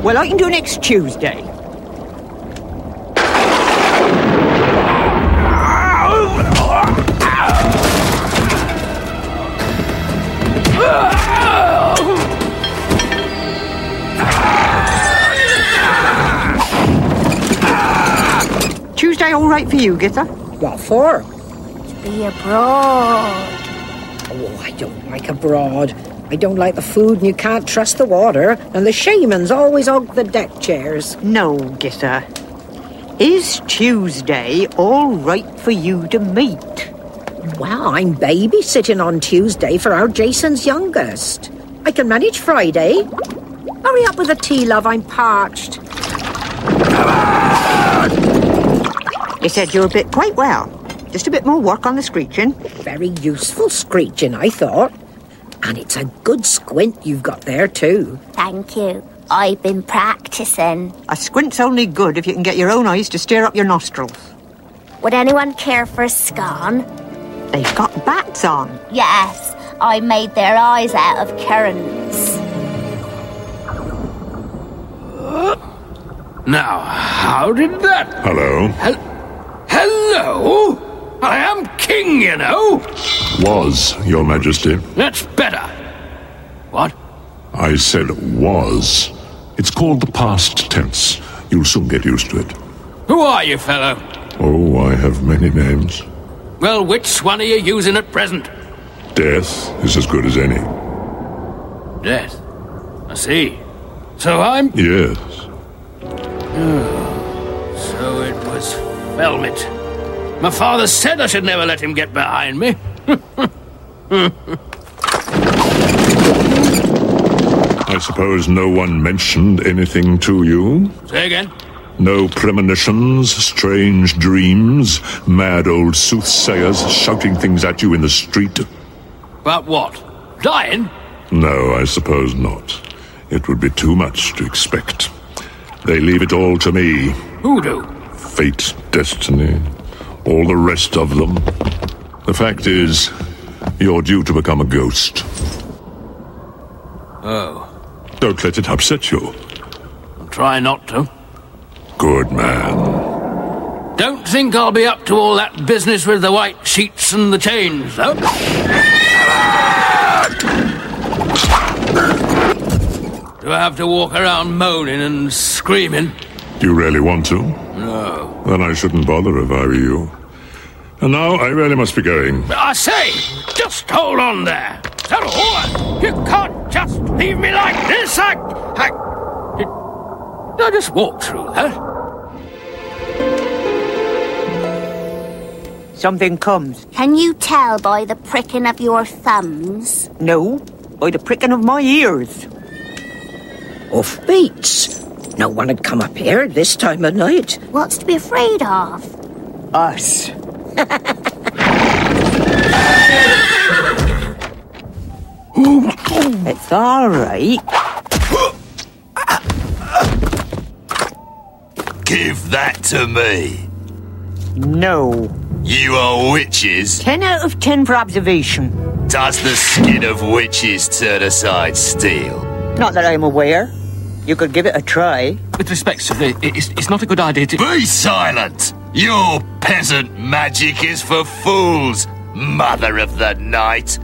Well, I can do next Tuesday. Tuesday all right for you, Githa? What for? To be abroad. Oh, I don't like abroad. I don't like the food and you can't trust the water, and the shamans always hug the deck chairs. No, Githa. Is Tuesday all right for you to meet? Well, I'm babysitting on Tuesday for our Jason's youngest. I can manage Friday. Hurry up with the tea, love, I'm parched. He said you're a bit quite well. Just a bit more work on the screeching. Very useful screeching, I thought. And it's a good squint you've got there, too. Thank you. I've been practicing. A squint's only good if you can get your own eyes to steer up your nostrils. Would anyone care for a scone? They've got bats on. Yes, I made their eyes out of currants. Now, how did that... Hello. Hello? I am king, you know. Was, Your Majesty. That's better. What? I said was. It's called the past tense. You'll soon get used to it. Who are you, fellow? Oh, I have many names. Well, which one are you using at present? Death is as good as any. Death? I see. So I'm... Yes. So it was Velmet. My father said I should never let him get behind me. I suppose no one mentioned anything to you? Say again? No premonitions, strange dreams, mad old soothsayers shouting things at you in the street? About what? Dying? No, I suppose not. It would be too much to expect. They leave it all to me. Who do? Fate, destiny, all the rest of them. The fact is, you're due to become a ghost. Oh. Don't let it upset you. I'll try not to. Good man. Don't think I'll be up to all that business with the white sheets and the chains, though. Do I have to walk around moaning and screaming? Do you really want to? No. Then I shouldn't bother if I were you. And now I really must be going. I say, just hold on there. You can't just leave me like this. I just walk through that. Something comes. Can you tell by the pricking of your thumbs? No, by the pricking of my ears. Off beats. No one had come up here this time of night. What's to be afraid of? Us. It's all right. Give that to me. No. You are witches. 10 out of 10 for observation. Does the skin of witches turn aside steel? Not that I'm aware. You could give it a try. With respect, sir, it's not a good idea to... Be silent! Your peasant magic is for fools, mother of the night.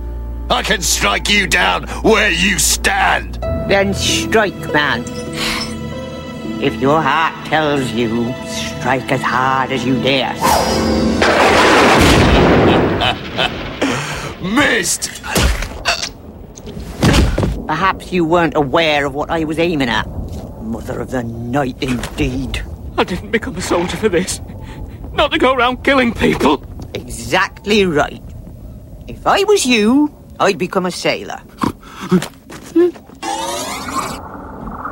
I can strike you down where you stand. Then strike, man. If your heart tells you, strike as hard as you dare. Missed! Perhaps you weren't aware of what I was aiming at. Mother of the night, indeed. I didn't become a soldier for this. Not to go around killing people. Exactly right. If I was you, I'd become a sailor.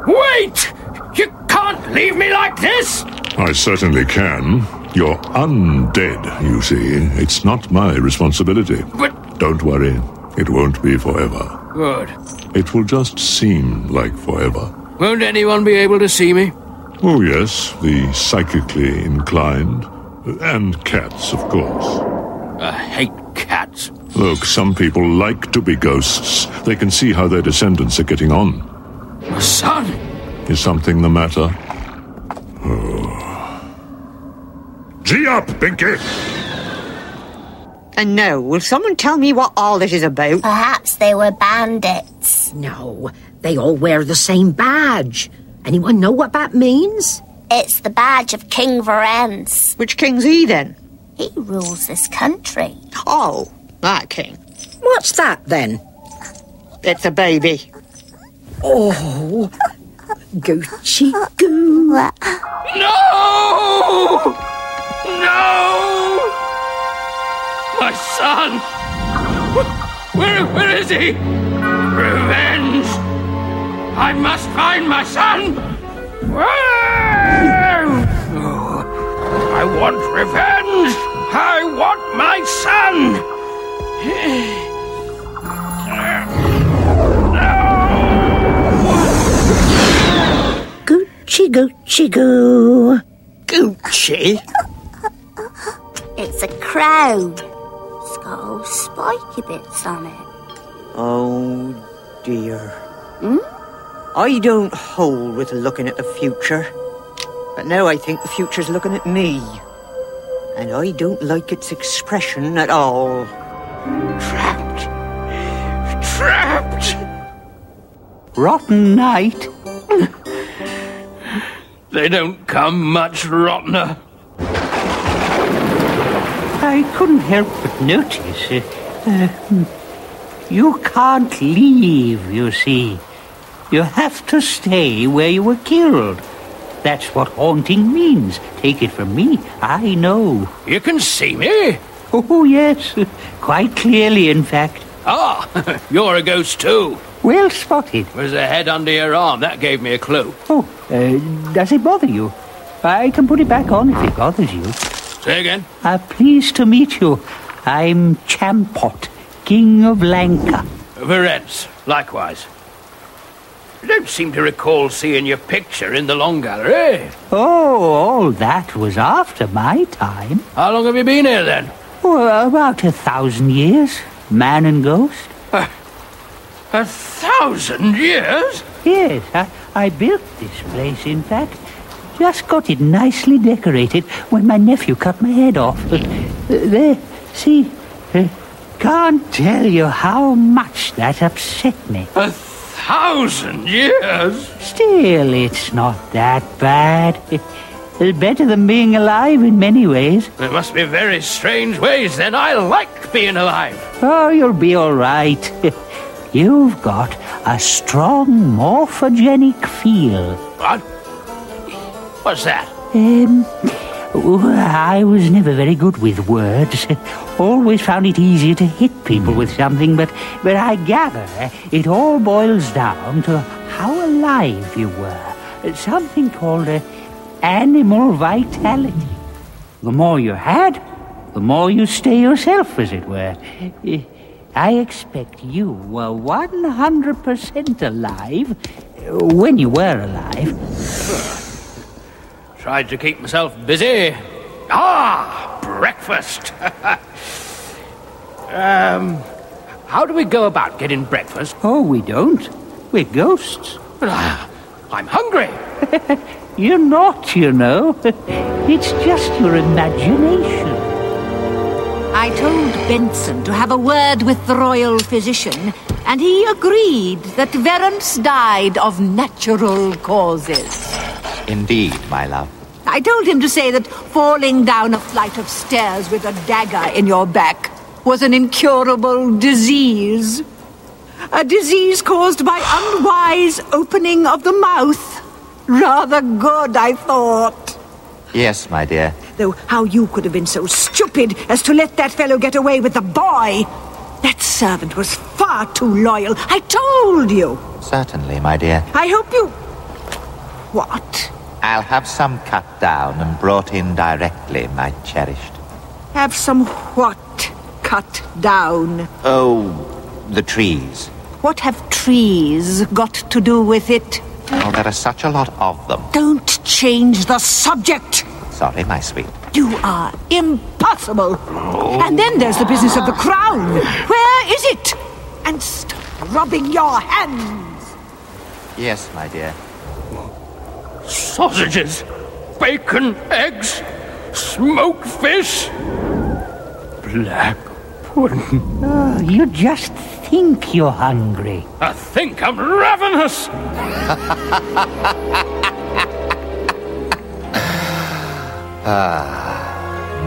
Wait! You can't leave me like this! I certainly can. You're undead, you see. It's not my responsibility. But... Don't worry. It won't be forever. Good. It will just seem like forever. Won't anyone be able to see me? Oh, yes, the psychically inclined. And cats, of course. I hate cats. Look, some people like to be ghosts. They can see how their descendants are getting on. My son? Is something the matter? Gee up, Pinky! And now, will someone tell me what all this is about? Perhaps they were bandits. No, they all wear the same badge. Anyone know what that means? It's the badge of King Varens. Which king's he, then? He rules this country. Oh, that king. What's that, then? It's a baby. Oh, Gucci Goo. No! No! My son! Where is he? Revenge! I must find my son! I want revenge! I want my son! Gucci, Gucci Goo. Gucci? It's a crown. It's got all spiky bits on it. Oh, dear. I don't hold with looking at the future. But now I think the future's looking at me. And I don't like its expression at all. Trapped! Trapped! Rotten night. They don't come much rottener. I couldn't help but notice. You can't leave, you see. You have to stay where you were killed. That's what haunting means. Take it from me, I know. You can see me? Oh, yes. Quite clearly, in fact. Ah, you're a ghost too. Well spotted. There's a head under your arm. That gave me a clue. Oh, does it bother you? I can put it back on if it bothers you. Say again? Pleased to meet you. I'm Champot, King of Lanka. Varens, likewise. I don't seem to recall seeing your picture in the Long Gallery. Oh, all that was after my time. How long have you been here, then? Oh, about 1,000 years. Man and ghost. 1,000 years? Yes, I built this place, in fact. Just got it nicely decorated when my nephew cut my head off. There, see? Can't tell you how much that upset me. 1,000 years? Still, it's not that bad. It's better than being alive in many ways. There must be very strange ways, then. I like being alive. Oh, you'll be all right. You've got a strong morphogenic feel. What? What's that? I was never very good with words. Always found it easier to hit people with something, but I gather it all boils down to how alive you were. Something called animal vitality. The more you had, the more you stay yourself, as it were. I expect you were 100% alive when you were alive. Tried to keep myself busy. Ah, breakfast. How do we go about getting breakfast? Oh, we don't. We're ghosts. But I'm hungry. You're not, you know. It's just your imagination. I told Benson to have a word with the royal physician, and he agreed that Varens died of natural causes. Indeed, my love. I told him to say that falling down a flight of stairs with a dagger in your back was an incurable disease. A disease caused by unwise opening of the mouth. Rather good, I thought. Yes, my dear. Though how you could have been so stupid as to let that fellow get away with the boy. That servant was far too loyal. I told you. Certainly, my dear. I hope you... What? I'll have some cut down and brought in directly, my cherished. Have some what cut down? Oh, the trees. What have trees got to do with it? Oh, there are such a lot of them. Don't change the subject. Sorry, my sweet. You are impossible. Oh. And then there's the business of the crown. Where is it? And stop rubbing your hands. Yes, my dear. sausages, bacon, eggs, smoked fish, black pudding. Oh, you just think you're hungry. I think I'm ravenous.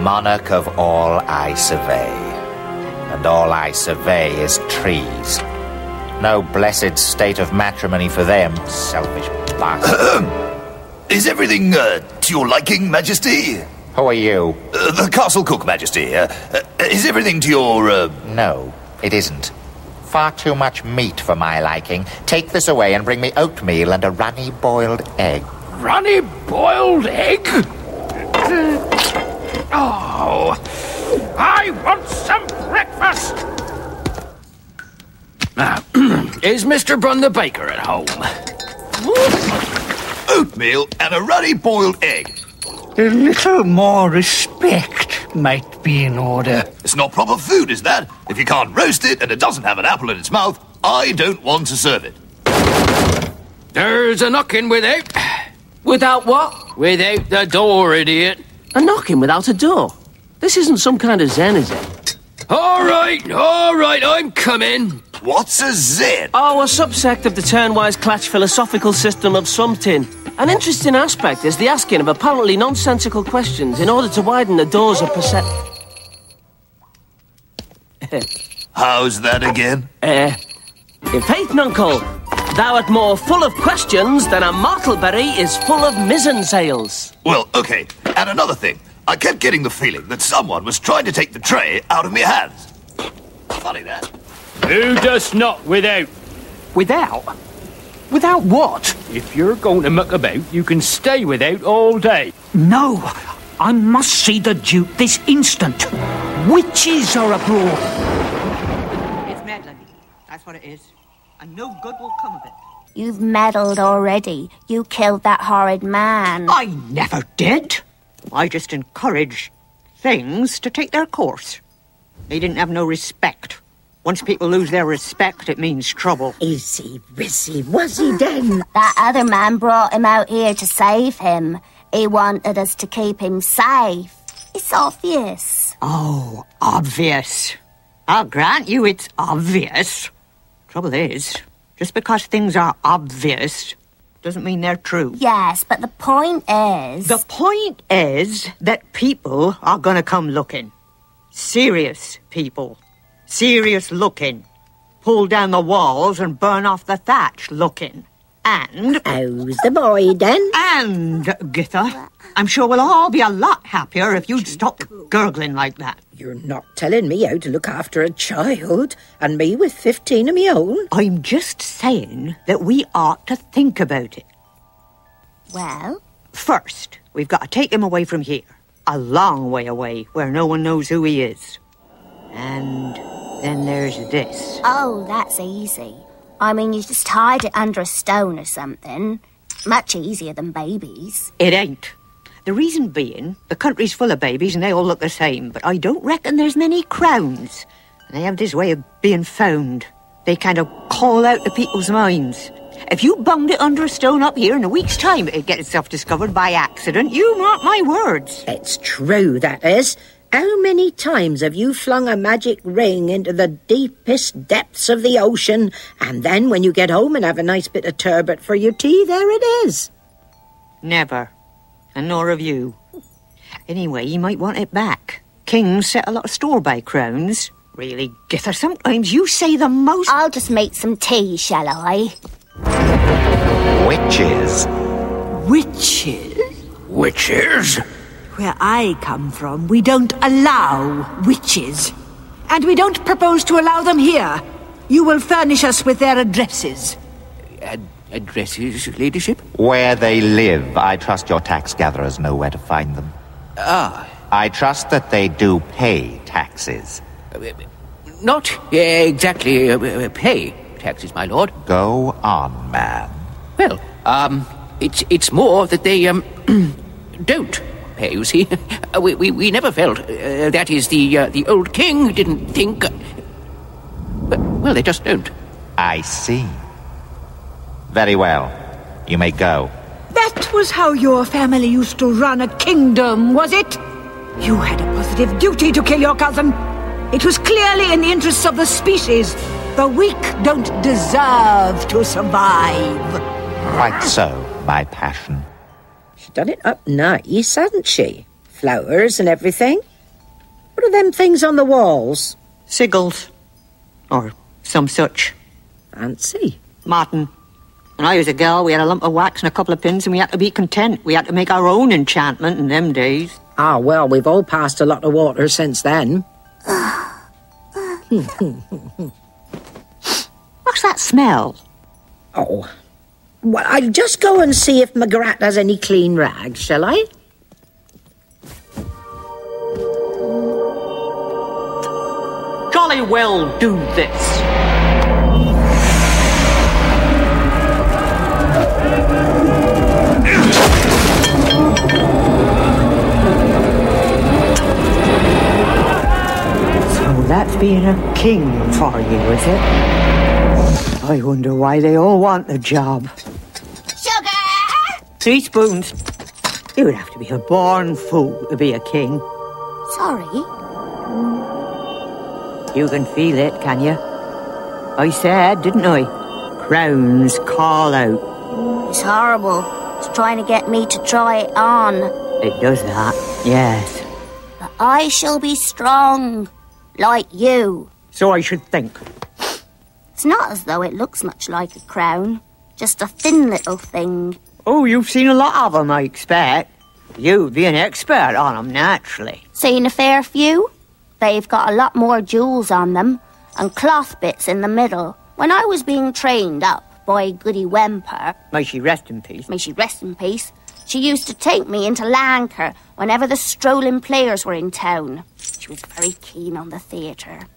Monarch of all I survey, and all I survey is trees. No blessed state of matrimony for them, selfish bastards. Is everything to your liking, Majesty? Who are you? The castle cook, Majesty. Is everything to your... No, it isn't. Far too much meat for my liking. Take this away and bring me oatmeal and a runny boiled egg. Runny boiled egg? Oh, I want some breakfast. Is Mr. Brun the baker at home? Oatmeal and a runny boiled egg. A little more respect might be in order. It's not proper food, is that? If you can't roast it and it doesn't have an apple in its mouth, I don't want to serve it. There's a knocking without. Without what? Without the door, idiot. A knocking without a door? This isn't some kind of zen, is it? All right, I'm coming. What's a zen? Oh, a subsect of the turnwise Clatch philosophical system of something. An interesting aspect is the asking of apparently nonsensical questions in order to widen the doors of perception. How's that again? In faith, nuncle, thou art more full of questions than a martleberry is full of mizzen sails. Well, okay, and another thing. I kept getting the feeling that someone was trying to take the tray out of my hands. Funny that. Who does not without? Without? Without what? If you're going to muck about, you can stay without all day. No, I must see the Duke this instant. Witches are abroad. It's meddling. That's what it is. And no good will come of it. You've meddled already. You killed that horrid man. I never did. I just encourage things to take their course. They didn't have no respect. Once people lose their respect, it means trouble. Easy, wizzy, was he then? That other man brought him out here to save him. He wanted us to keep him safe. It's obvious. Oh, obvious. I'll grant you it's obvious. Trouble is, just because things are obvious doesn't mean they're true. Yes, but the point is... The point is that people are going to come looking. Serious people. Serious looking. Pull down the walls and burn off the thatch looking. And... How's the boy, then? And, Githa, I'm sure we'll all be a lot happier if you'd stop gurgling like that. You're not telling me how to look after a child, and me with 15 of my own? I'm just saying that we ought to think about it. Well? First, we've got to take him away from here. A long way away, where no one knows who he is. And then there's this. Oh, that's easy. I mean, you just hide it under a stone or something. Much easier than babies. It ain't. The reason being, the country's full of babies and they all look the same, but I don't reckon there's many crowns. And they have this way of being found. They kind of call out to people's minds. If you bunged it under a stone up here in a week's time, it'd get itself discovered by accident. You mark my words. It's true, that is. How many times have you flung a magic ring into the deepest depths of the ocean, and then when you get home and have a nice bit of turbot for your tea, there it is? Never. And nor have you. Anyway, you might want it back. Kings set a lot of store by crowns. Really, Githa, sometimes you say the most... I'll just make some tea, shall I? Witches. Witches? Witches? Where I come from, we don't allow witches. And we don't propose to allow them here. You will furnish us with their addresses. Addresses, ladyship? Where they live, I trust your tax gatherers know where to find them. Ah. I trust that they do pay taxes. Not exactly pay taxes, my lord. Go on, man. Well, it's more that they, don't pay, you see. We never felt, that is, the old king didn't think... well, they just don't. I see. Very well. You may go. That was how your family used to run a kingdom, was it? You had a positive duty to kill your cousin. It was clearly in the interests of the species. The weak don't deserve to survive. Quite so, my passion. She's done it up nice, hasn't she? Flowers and everything. What are them things on the walls? Sigils. Or some such. Fancy. Martin. When I was a girl, we had a lump of wax and a couple of pins, and we had to be content. We had to make our own enchantment in them days. Ah, well, we've all passed a lot of water since then. What's that smell? Oh. Well, I'll just go and see if McGrath has any clean rags, shall I? Jolly well do this. So that's being a king for you, is it? I wonder why they all want the job. Sugar! 3 spoons. You would have to be a born fool to be a king. Sorry? You can feel it, can you? I said, didn't I? Crowns call out. It's horrible. It's trying to get me to try it on. It does that, yes. But I shall be strong, like you. So I should think. It's not as though it looks much like a crown. Just a thin little thing. Oh, you've seen a lot of them, I expect. You'd be an expert on them, naturally. Seen a fair few? They've got a lot more jewels on them, and cloth bits in the middle. When I was being trained up by Goody Whemper... May she rest in peace. May she rest in peace. She used to take me into Lancre whenever the strolling players were in town. She was very keen on the theatre.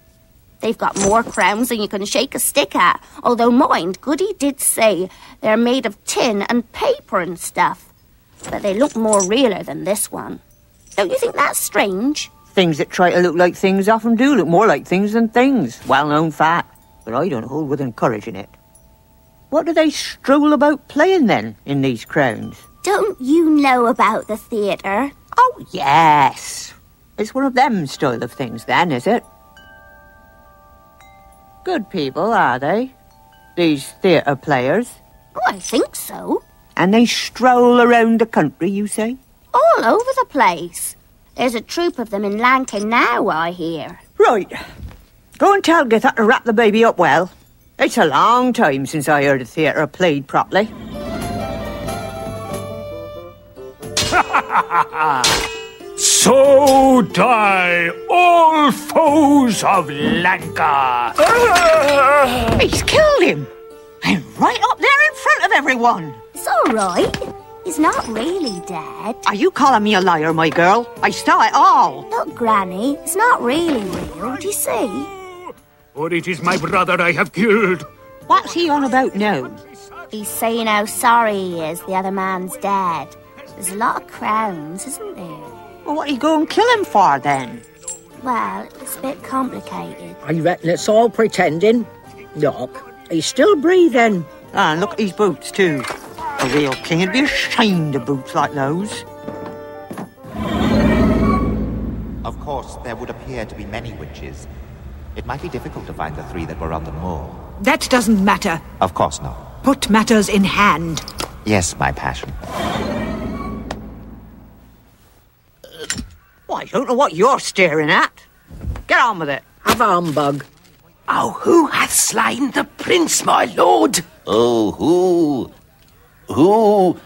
They've got more crowns than you can shake a stick at, although mind, Goody did say they're made of tin and paper and stuff. But they look more realer than this one. Don't you think that's strange? Things that try to look like things often do look more like things than things. Well-known fact. But I don't hold with encouraging it. What do they stroll about playing, then, in these crowns? Don't you know about the theatre? Oh, yes. It's one of them style of things, then, is it? Good people, are they? These theatre players? Oh, I think so. And they stroll around the country, you say? All over the place. There's a troop of them in Lancre now, I hear. Right. Go and tell Githa to wrap the baby up well. It's a long time since I heard a theatre played properly. So die all foes of Lanka. He's killed him. And right up there in front of everyone. It's all right. He's not really dead. Are you calling me a liar, my girl? I saw it all. Look, Granny, it's not really real. Do you see? For it is my brother I have killed. What's he on about now? He's saying how sorry he is the other man's dead. There's a lot of crowns, isn't there? Well, what are you going to kill him for, then? Well, it's a bit complicated. I reckon it's all pretending. Look, he's still breathing. Ah, and look at his boots, too. A real king would be ashamed of boots like those. Of course, there would appear to be many witches. It might be difficult to find the 3 that were on the moor. That doesn't matter. Of course not. Put matters in hand. Yes, my passion. Well, I don't know what you're staring at. Get on with it. Have on, Bug. Oh, who hath slain the prince, my lord? Oh, who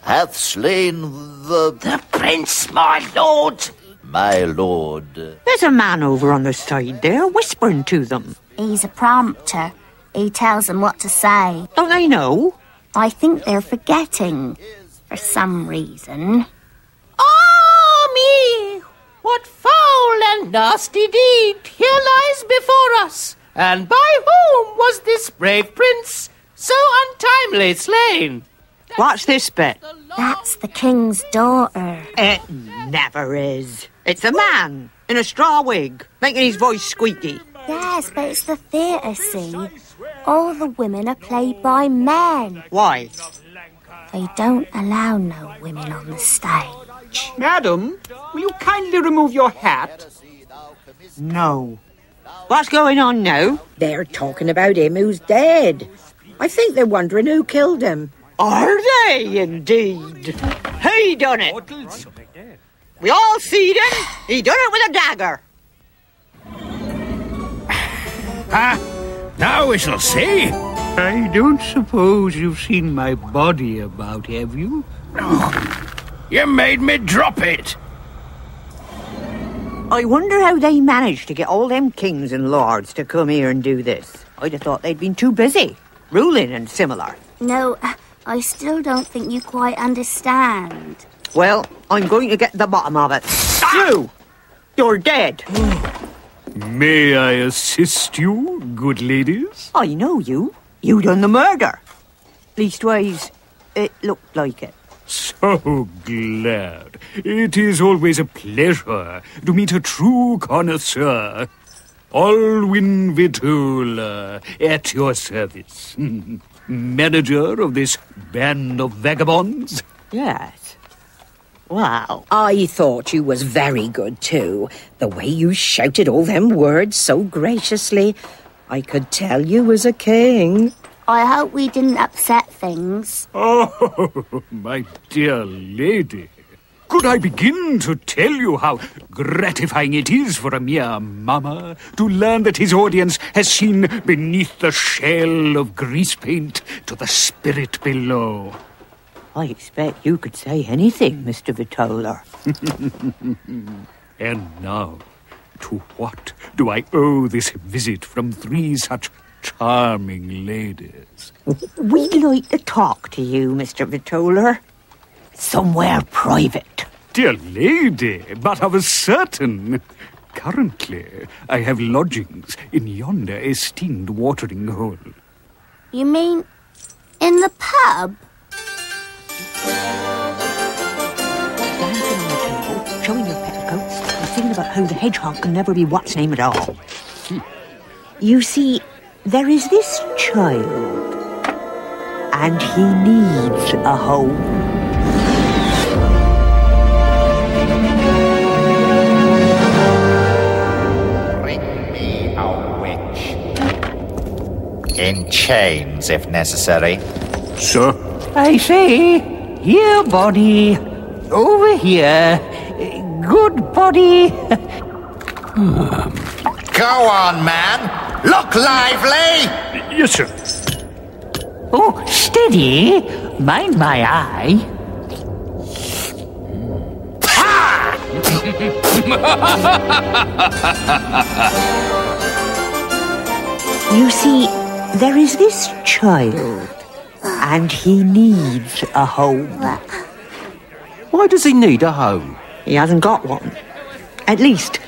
hath slain The prince, my lord. my lord? There's a man over on the side there whispering to them. He's a prompter. He tells them what to say. Don't they know? I think they're forgetting, for some reason. Ah, me! What foul and nasty deed here lies before us, and by whom was this brave prince so untimely slain? What's this bit? That's the king's daughter. It never is. It's a man in a straw wig, making his voice squeaky. Yes, but it's the theatre, see? All the women are played by men. Why? They don't allow no women on the stage. Madam, will you kindly remove your hat? No. What's going on now? They're talking about him who's dead. I think they're wondering who killed him. Are they indeed? He done it. We all seed him. He done it with a dagger. Now we shall see. I don't suppose you've seen my body about, have you? You made me drop it. I wonder how they managed to get all them kings and lords to come here and do this. I'd have thought they'd been too busy, ruling and similar. No, I still don't think you quite understand. Well, I'm going to get the bottom of it. You! You're dead. May I assist you, good ladies? I know you. You done the murder. Leastways, it looked like it. So glad. It is always a pleasure to meet a true connoisseur. Alwyn Vitola, at your service. Manager of this band of vagabonds. Yes. Wow. I thought you was very good, too. The way you shouted all them words so graciously. I could tell you was a king. I hope we didn't upset things. Oh, my dear lady. Could I begin to tell you how gratifying it is for a mere mummer to learn that his audience has seen beneath the shell of grease paint to the spirit below? I expect you could say anything, Mr. Vitola. And now, to what do I owe this visit from three such charming ladies? We'd like to talk to you, Mr. Vitola. Somewhere private. Dear lady, but of a certain. Currently, I have lodgings in yonder esteemed watering hole. You mean in the pub? Dancing on the table, showing your petticoats, and thinking about how the hedgehog can never be what's name at all. You see, there is this child, and he needs a home. In chains, if necessary. Sir? I say, here, body. Over here. Good body. Go on, man. Look lively. Yes, sir. Oh, steady. Mind my eye. You see, there is this child, and he needs a home. Why does he need a home? He hasn't got one. At least,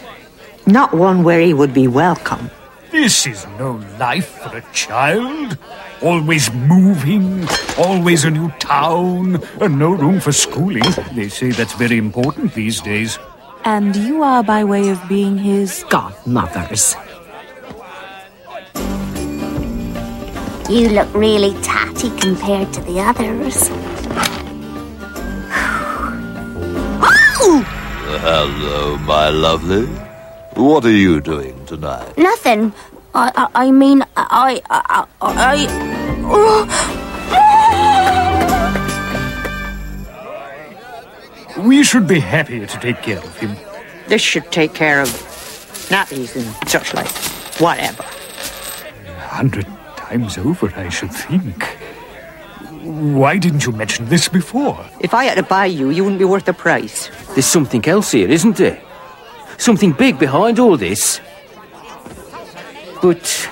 not one where he would be welcome. This is no life for a child. Always moving, always a new town, and no room for schooling. They say that's very important these days. And you are by way of being his godmothers. You look really tatty compared to the others. Hello, my lovely. What are you doing tonight? Nothing. I mean, We should be happy to take care of him. This should take care of nappies and such like. Whatever. 100 times over, I should think. Why didn't you mention this before? If I had to buy you, you wouldn't be worth the price. There's something else here, isn't there? Something big behind all this. But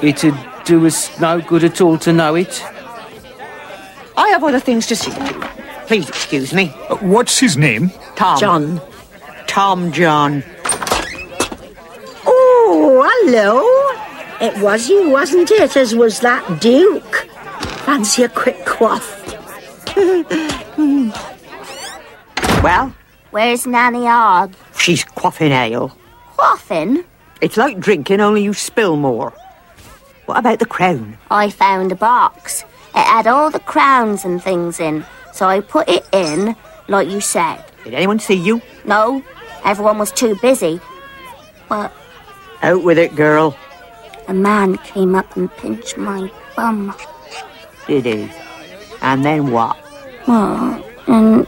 it'd do us no good at all to know it. I have other things to see to. Please excuse me. What's his name? Tom. John. Tom John. Oh, hello. It was you, wasn't it, as was that Duke? Fancy a quick quaff. Well? Where's Nanny Og? She's quaffing ale. Quaffing? It's like drinking, only you spill more. What about the crown? I found a box. It had all the crowns and things in, so I put it in, like you said. Did anyone see you? No, everyone was too busy. But... Out with it, girl. A man came up and pinched my bum. Did he? And then what? Well, and...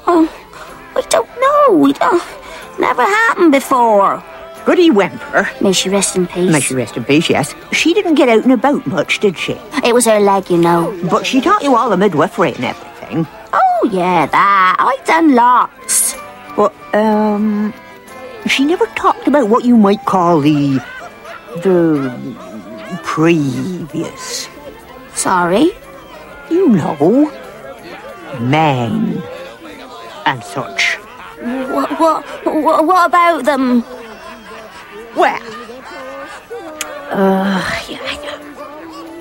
I don't know. Never happened before. Goody Whimper. May she rest in peace. May she rest in peace, yes. She didn't get out and about much, did she? It was her leg, you know. But she taught you all the midwifery and everything. Oh, yeah, that. I done lots. But, she never talked about what you might call the previous. Sorry? You know, men and such. What about them? Well,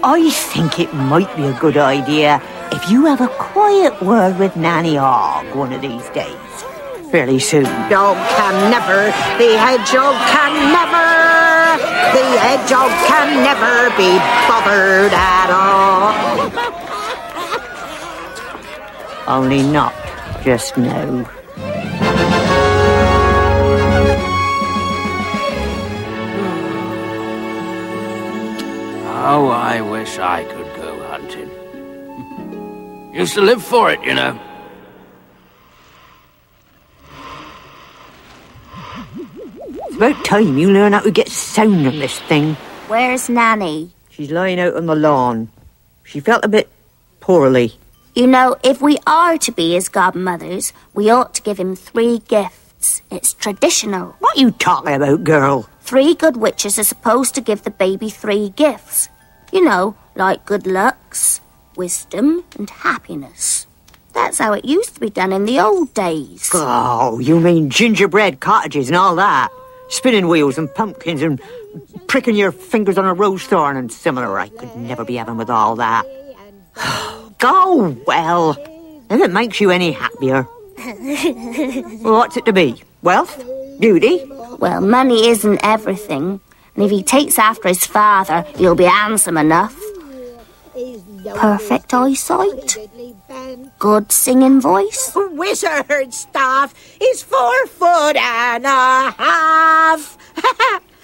I think it might be a good idea if you have a quiet word with Nanny Ogg one of these days. Fairly soon. Dog can never, the hedgehog can never, the hedgehog can never be bothered at all. Only not just now. Oh, I wish I could go hunting. Used to live for it, you know. It's about time you learn how to get sound on this thing. Where's Nanny? She's lying out on the lawn. She felt a bit poorly. You know, if we are to be his godmothers, we ought to give him 3 gifts. It's traditional. What are you talking about, girl? 3 good witches are supposed to give the baby 3 gifts. You know, like good looks, wisdom, and happiness. That's how it used to be done in the old days. Oh, you mean gingerbread cottages and all that? Spinning wheels and pumpkins and pricking your fingers on a rose thorn and similar. I could never be having with all that. Go, well, if it makes you any happier. What's it to be? Wealth? Beauty? Well, money isn't everything. And if he takes after his father, he'll be handsome enough. Perfect eyesight. Good singing voice. Wizard staff is 4 foot and a half.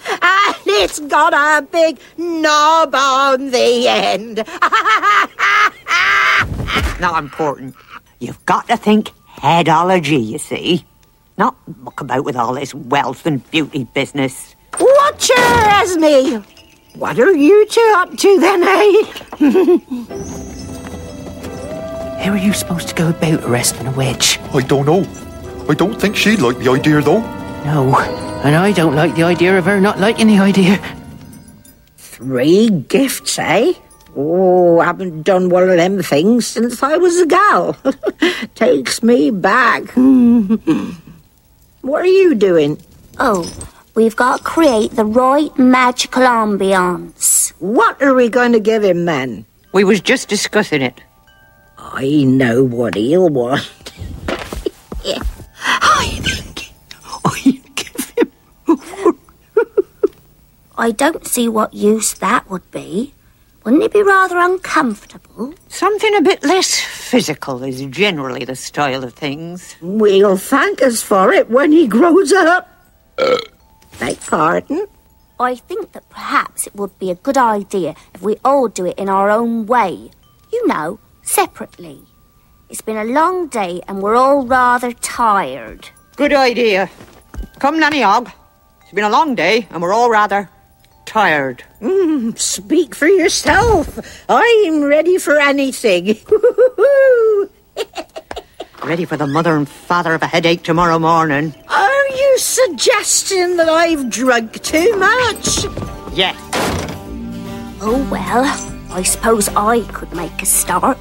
And it's got a big knob on the end. Not important. You've got to think headology, you see. Not muck about with all this wealth and beauty business. Watch her, Esme. What are you 2 up to then, eh? How are you supposed to go about arresting a witch? I don't know. I don't think she'd like the idea, though. No, and I don't like the idea of her not liking the idea. 3 gifts, eh? Oh, I haven't done one of them things since I was a gal. Takes me back. What are you doing? Oh, we've got to create the right magical ambience. What are we going to give him, man? We was just discussing it. I know what he'll want. I don't see what use that would be. Wouldn't it be rather uncomfortable? Something a bit less physical is generally the style of things. We'll thank us for it when he grows up. Beg pardon? I think that perhaps it would be a good idea if we all do it in our own way. You know, separately. It's been a long day and we're all rather tired. Good idea. Come, Nanny Ogg. It's been a long day and we're all rather tired. Speak for yourself. I'm ready for anything. Ready for the mother and father of a headache tomorrow morning. Are you suggesting that I've drunk too much? Yes. Oh, well, I suppose I could make a start.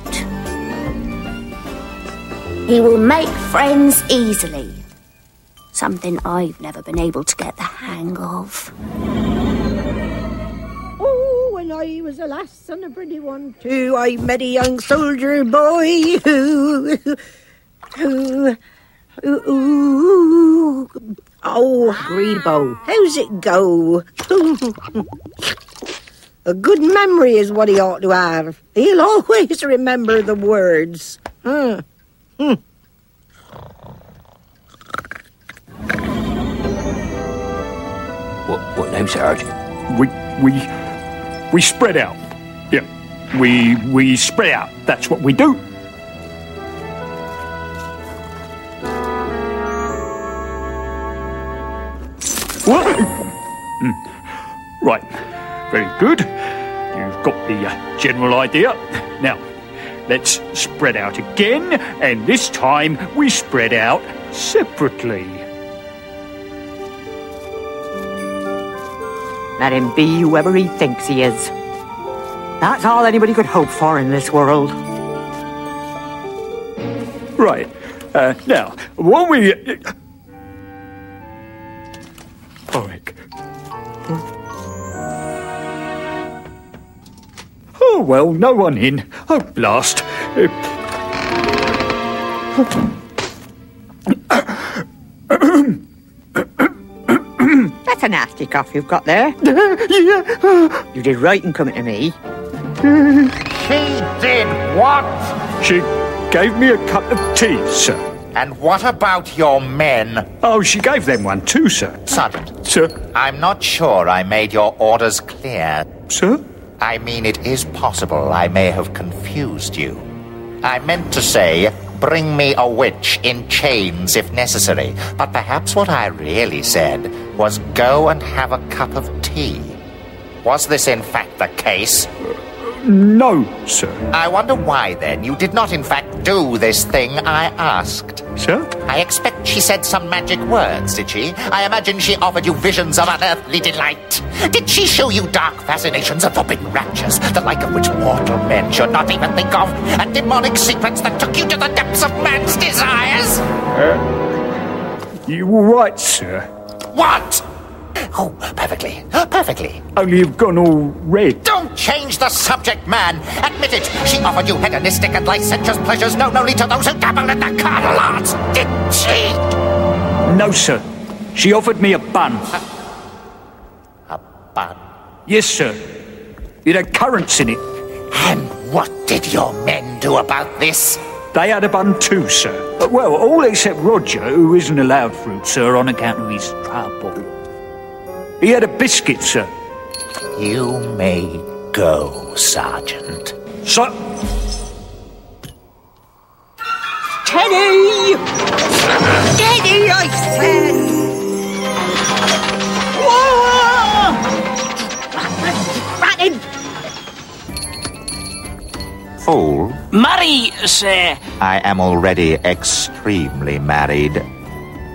He will make friends easily. Something I've never been able to get the hang of. Oh, when I was a lass and a pretty one too, I met a young soldier boy who... Oh, Greedbow, how's it go? A good memory is what he ought to have. He'll always remember the words. What now, Sarge? We spread out. Yeah, we spread out. That's what we do. What? Right, very good. You've got the general idea. Now, let's spread out again, and this time we spread out separately. Let him be whoever he thinks he is. That's all anybody could hope for in this world. Right, now, when we... Oh, well, no one in. Oh, blast. That's a nasty cough you've got there. Yeah. You did right in coming to me. She did what? She gave me a cup of tea, sir. And what about your men? Oh, she gave them one too, sir. Sergeant. Sir? I'm not sure I made your orders clear. Sir? I mean, it is possible I may have confused you. I meant to say, bring me a witch in chains if necessary. But perhaps what I really said was go and have a cup of tea. Was this in fact the case? No, sir. I wonder why, then, you did not in fact do this thing I asked. Sir? I expect she said some magic words, did she? I imagine she offered you visions of unearthly delight. Did she show you dark fascinations and forbidden raptures, the like of which mortal men should not even think of, and demonic secrets that took you to the depths of man's desires? You were right, sir. What? Oh, perfectly. Perfectly. Only you've gone all red. Don't change the subject, man. Admit it. She offered you hedonistic and licentious pleasures known only to those who dabble in the carnal arts, didn't she? No, sir. She offered me a bun. A bun? Yes, sir. It had currants in it. And what did your men do about this? They had a bun too, sir. Well, all except Roger, who isn't allowed fruit, sir, on account of his trouble. He had a biscuit, sir. You may go, Sergeant. So... Teddy! Teddy, I said! Whoa! Fool. Marry, sir. I am already extremely married.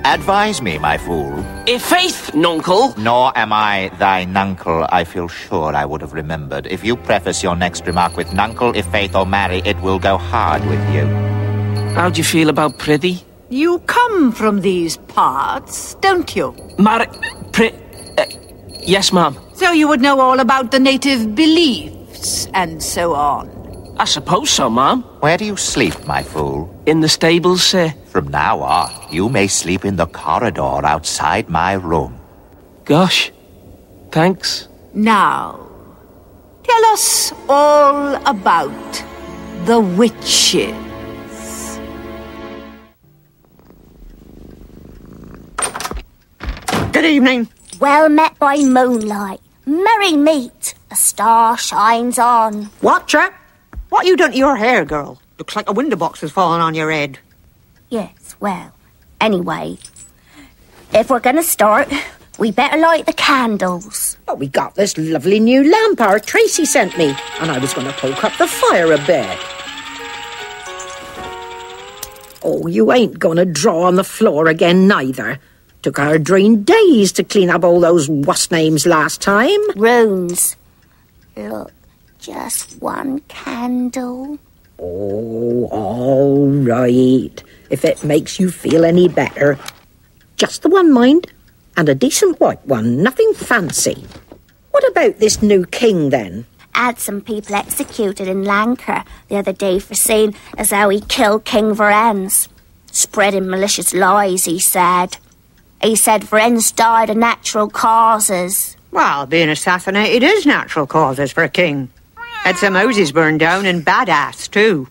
Advise me, my fool. Faith, nuncle. Nor am I thy nuncle. I feel sure I would have remembered. If you preface your next remark with nuncle, if faith or marry, it will go hard with you. How do you feel about Prithee? You come from these parts, don't you? Yes, ma'am. So you would know all about the native beliefs and so on. I suppose so, ma'am. Where do you sleep, my fool? In the stables, sir. From now on, you may sleep in the corridor outside my room. Gosh. Thanks. Now, tell us all about the witches. Good evening. Well met by moonlight. Merry meet. A star shines on. What, chap? What you done to your hair, girl? Looks like a window box has fallen on your head. Yes, well, anyway, if we're gonna start, we better light the candles. Oh, we got this lovely new lamp our Tracy sent me, and I was going to poke up the fire a bit. Oh, you ain't going to draw on the floor again, neither. Took our drain days to clean up all those wuss names last time. Runes. Look, just one candle. Oh, all right. If it makes you feel any better. Just the one, mind. And a decent white one, nothing fancy. What about this new king, then? Had some people executed in Lancre the other day for saying as how he killed King Varennes. Spreading malicious lies, he said. He said Varennes died of natural causes. Well, being assassinated is natural causes for a king. Had some houses burned down and badass, too,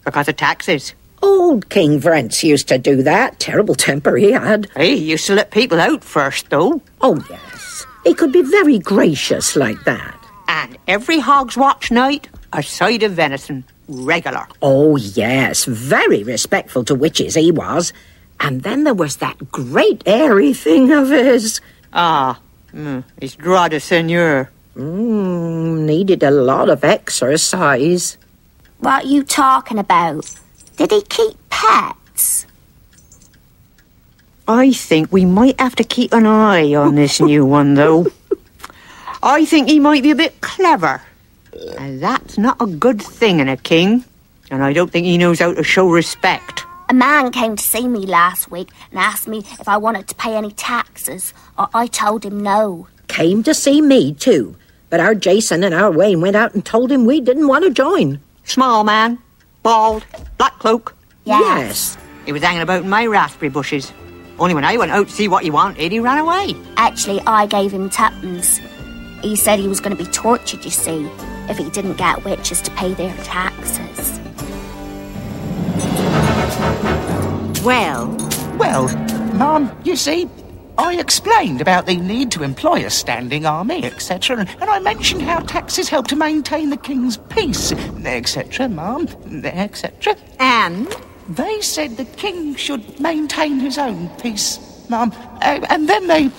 because of taxes. Old King Vrence used to do that. Terrible temper he had. He used to let people out first, though. Oh, yes. He could be very gracious like that. And every Hog's Watch night, a side of venison. Regular. Oh, yes. Very respectful to witches he was. And then there was that great airy thing of his. His droit de seigneur. Needed a lot of exercise. What are you talking about? Did he keep pets? I think we might have to keep an eye on this new one, though. I think he might be a bit clever. And that's not a good thing in a king. And I don't think he knows how to show respect. A man came to see me last week and asked me if I wanted to pay any taxes. I told him no. Came to see me, too. But our Jason and our Wayne went out and told him we didn't want to join. Small man, bald, black cloak. Yes. He was hanging about in my raspberry bushes. Only when I went out to see what he wanted, he ran away. Actually, I gave him tuppence. He said he was going to be tortured, you see, if he didn't get witches to pay their taxes. Well, Mum, you see, I explained about the need to employ a standing army, etc., and I mentioned how taxes help to maintain the king's peace, etc., Mum, etc. And? They said the king should maintain his own peace, Mum, and then they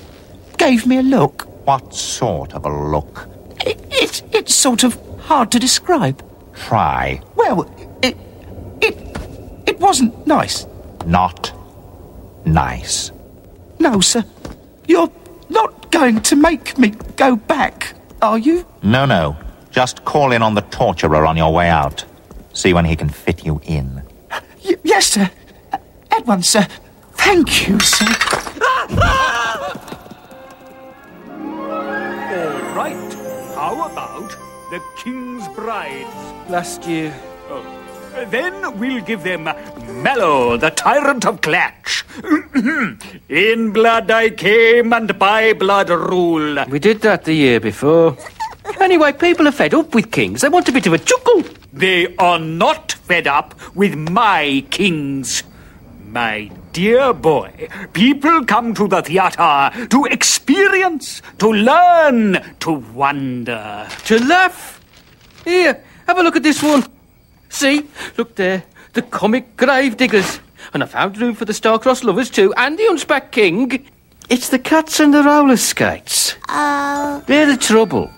gave me a look. What sort of a look? It's sort of hard to describe. Try. Well, it wasn't nice. Not nice. No, sir. You're not going to make me go back, are you? No. Just call in on the torturer on your way out. See when he can fit you in. Yes, sir. At once, sir. Thank you, sir. All right. How about the King's Brides? Last year. Then we'll give them Mallow, the Tyrant of Clatch. In blood I came and by blood rule. We did that the year before. Anyway, people are fed up with kings. They want a bit of a chuckle. They are not fed up with my kings. My dear boy, people come to the theatre to experience, to learn, to wonder. To laugh. Here, have a look at this one. See, look there, the comic gravediggers. And I found room for the star-crossed lovers too, and the hunchback king. It's the cats and the roller skates. They're the trouble.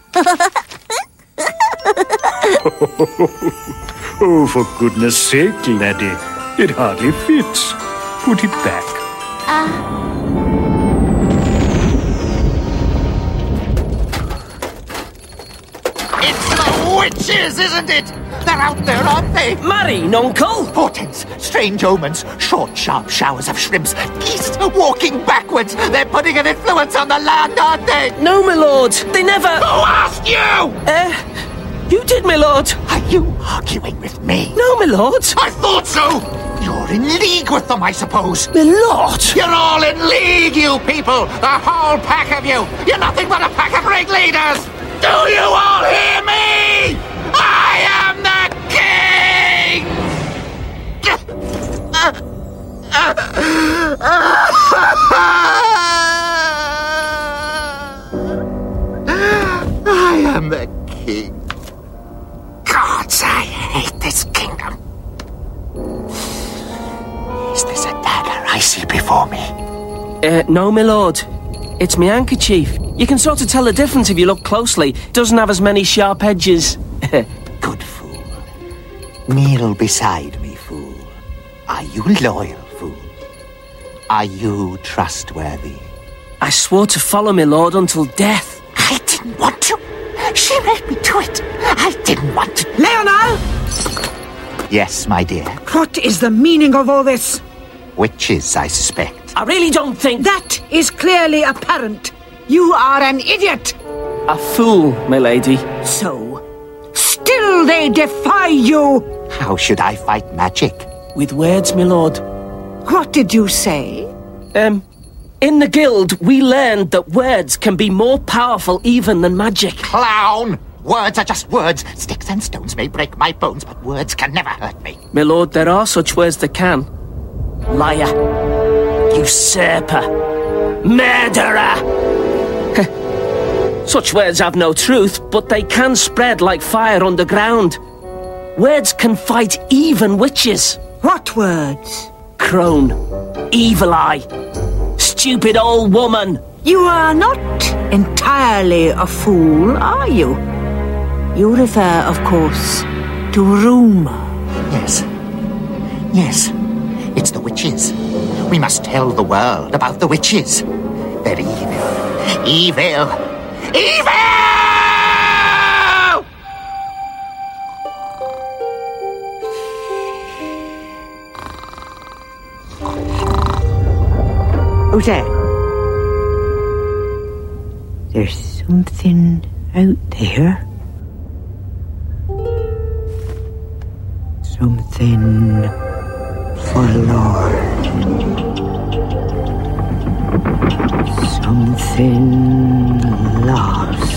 Oh, for goodness sake, laddie. It hardly fits. Put it back. It's the witches, isn't it? They're out there, aren't they? Marry, nuncle! Portents, strange omens, short, sharp showers of shrimps, geese walking backwards. They're putting an influence on the land, aren't they? No, my lord. They never... Who asked you? You did, my lord. Are you arguing with me? No, my lord. I thought so. You're in league with them, I suppose. My lord. You're all in league, you people. The whole pack of you. You're nothing but a pack of ringleaders. Do you all hear me? I am the king! I am the king. Gods, I hate this kingdom. Is this a dagger I see before me? No, my lord. It's my handkerchief. You can sort of tell the difference if you look closely. It doesn't have as many sharp edges. Good fool. Kneel beside me, fool. Are you loyal, fool? Are you trustworthy? I swore to follow my lord until death. I didn't want to. She made me do it. I didn't want to. Leonard! Yes, my dear. What is the meaning of all this? Witches, I suspect. I really don't think... That is clearly apparent. You are an idiot. A fool, my lady. So, still they defy you. How should I fight magic? With words, my lord. What did you say? In the guild, we learned that words can be more powerful even than magic. Clown! Words are just words. Sticks and stones may break my bones, but words can never hurt me. My lord, there are such words that can. Liar. Usurper. Murderer. Such words have no truth, but they can spread like fire underground. Words can fight even witches. What words? Crone. Evil eye. Stupid old woman. You are not entirely a fool, are you? You refer, of course, to rumour. Yes. Yes. It's the witches. We must tell the world about the witches. They're evil. Evil. Evil! Who's that? There's something out there. Something forlorn. Something lost.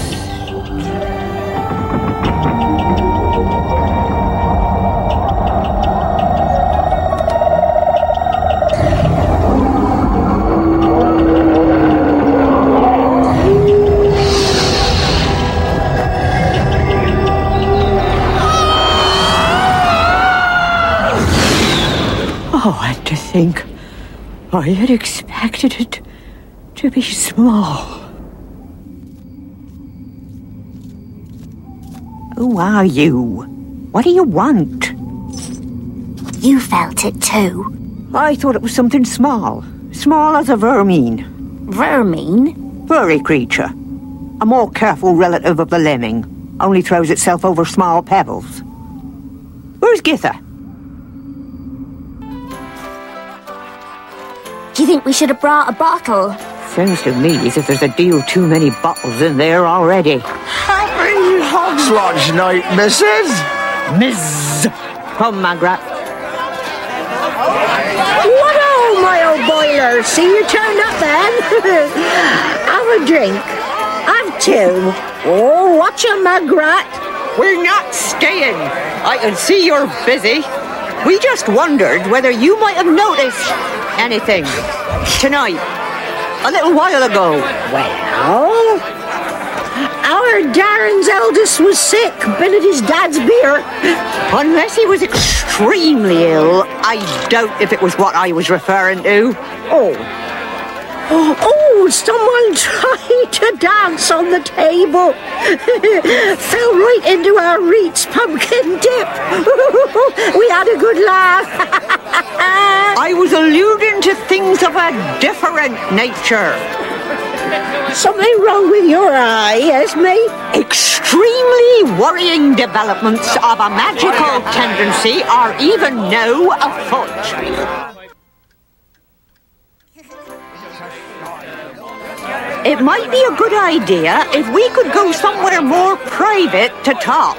Oh, and to think I had expected it to be small. Who are you? What do you want? You felt it too. I thought it was something small. Small as a vermine. Vermine? Furry creature. A more careful relative of the lemming. Only throws itself over small pebbles. Where's Githa? Do you think we should have brought a bottle? Sounds to me as if there's a deal too many bottles in there already. Happy Hog's Lodge night, missus! Miss! Come, Margaret. What-o, my old boiler! See you turned up then? Have a drink. Have two. Oh, watch ya, Margaret. We're not staying. I can see you're busy. We just wondered whether you might have noticed anything tonight, a little while ago. Well, our Darren's eldest was sick, been at his dad's beer. Unless he was extremely ill, I doubt if it was what I was referring to. Oh, someone tried to dance on the table. Fell right into our Reed's pumpkin dip. We had a good laugh. I was alluding to things of a different nature. Something wrong with your eye, Esme? Extremely worrying developments of a magical tendency are even now afoot. It might be a good idea if we could go somewhere more private to talk.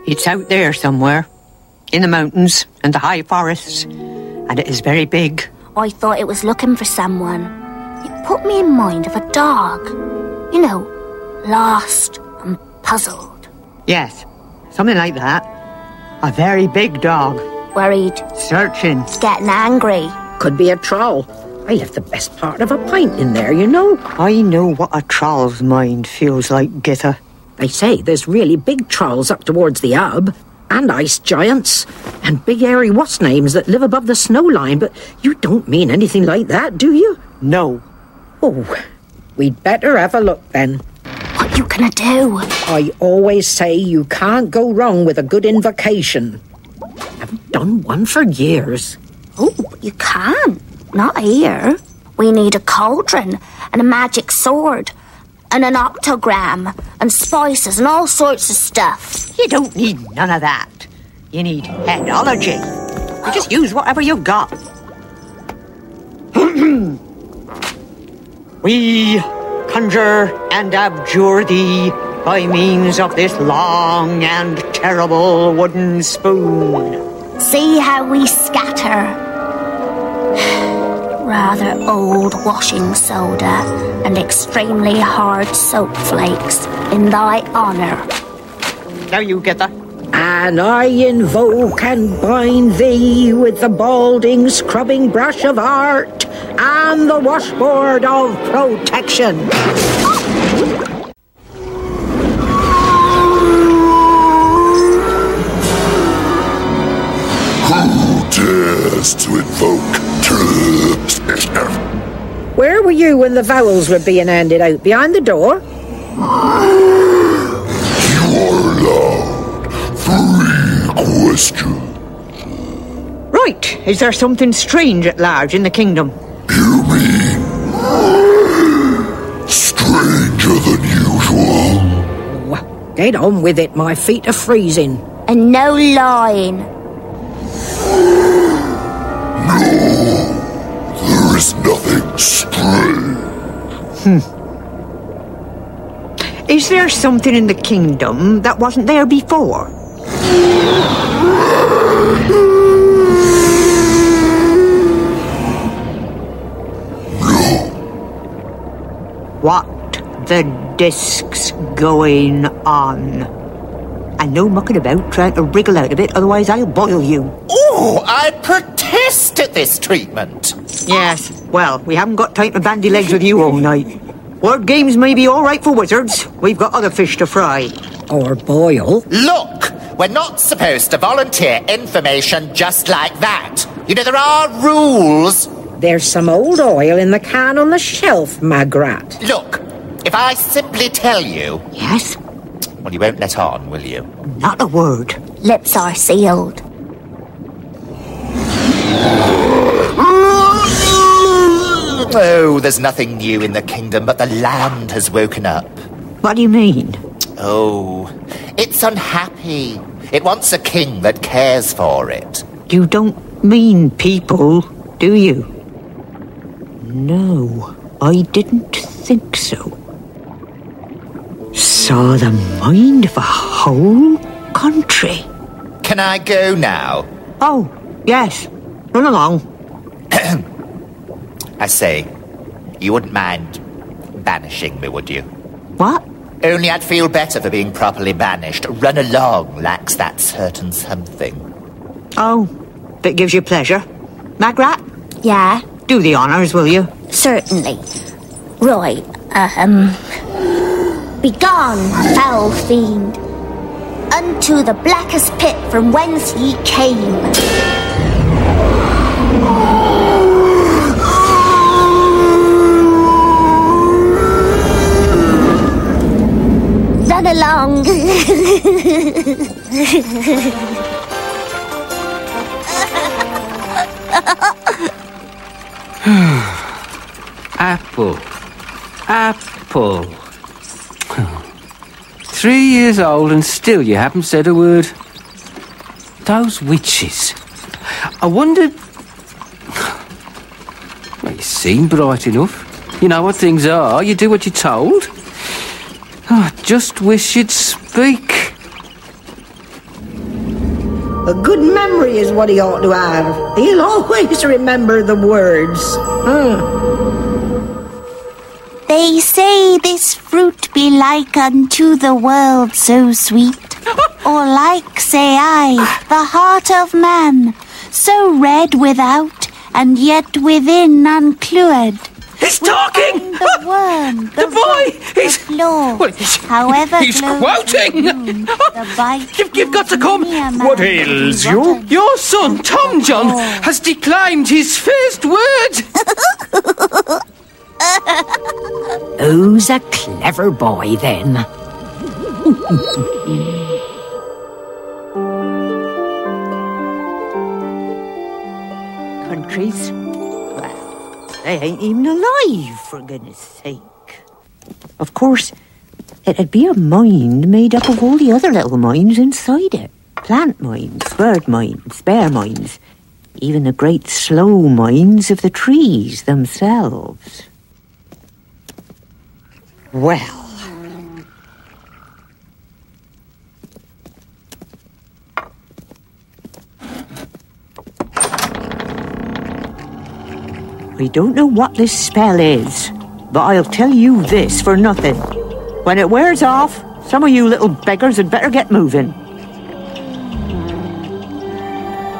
It's out there somewhere, in the mountains and the high forests, and it is very big. I thought it was looking for someone. It put me in mind of a dog. You know, lost and puzzled. Yes, something like that. A very big dog. Worried. Searching. Getting angry. Could be a troll. I left the best part of a pint in there, you know. I know what a troll's mind feels like, Githa. They say there's really big trolls up towards the hub, and ice giants, and big airy what's-names that live above the snow line, but you don't mean anything like that, do you? No. Oh, we'd better have a look then. What you gonna do? I always say you can't go wrong with a good invocation. I've done one for years. Oh, you can't. Not here. We need a cauldron and a magic sword and an octogram and spices and all sorts of stuff. You don't need none of that. You need headology. You just use whatever you've got. We conjure and abjure thee by means of this long and terrible wooden spoon. See how we scatter. Rather old washing soda and extremely hard soap flakes in thy honour. Now you get that. And I invoke and bind thee with the balding scrubbing brush of art and the washboard of protection. Who dares to invoke TROIS? Where were you when the vowels were being handed out? Behind the door? You are allowed 3 questions. Right. Is there something strange at large in the kingdom? You mean stranger than usual? Get on with it, my feet are freezing. And no lying. No, there is nothing strange. Is there something in the kingdom that wasn't there before? What the disc's going on? And no mucking about trying to wriggle out of it, otherwise I'll boil you. Oh, I protest at this treatment. Yes, well, we haven't got time to bandy legs with you all night. Word games may be all right for wizards. We've got other fish to fry. Or boil. Look, we're not supposed to volunteer information just like that. You know, there are rules. There's some old oil in the can on the shelf, Magrat. Look, if I simply tell you... Yes? Well, you won't let on, will you? Not a word. Lips are sealed. Oh, there's nothing new in the kingdom, but the land has woken up. What do you mean? Oh, it's unhappy. It wants a king that cares for it. You don't mean people, do you? No, I didn't think so. Saw the mind of a whole country. Can I go now? Oh, yes. Run along. I say, you wouldn't mind banishing me, would you? What? Only I'd feel better for being properly banished. Run along lacks that certain something. Oh, if it gives you pleasure. Magrat? Yeah? Do the honours, will you? Certainly. Right, Begone, foul fiend, unto the blackest pit from whence ye came. Run along. Apple. Apple. 3 years old and still you haven't said a word. Those witches. I wondered... Well, you seem bright enough. You know what things are. You do what you're told. Oh, I just wish you'd speak. A good memory is what he ought to have. He'll always remember the words. They say this fruit be like unto the world so sweet, or like, say I, the heart of man, so red without, and yet within unclued. He's talking! The worm, the boy! He's... the flaw, however he's quoting! The bite You've got to come! What ails you? Your son, Tom John, has declined his first word! Who's a clever boy, then? Countries? Well, they ain't even alive, for goodness sake. Of course, it'd be a mind made up of all the other little minds inside it. Plant minds, bird minds, bear minds, even the great slow minds of the trees themselves. Well... I don't know what this spell is, but I'll tell you this for nothing. When it wears off, some of you little beggars had better get moving.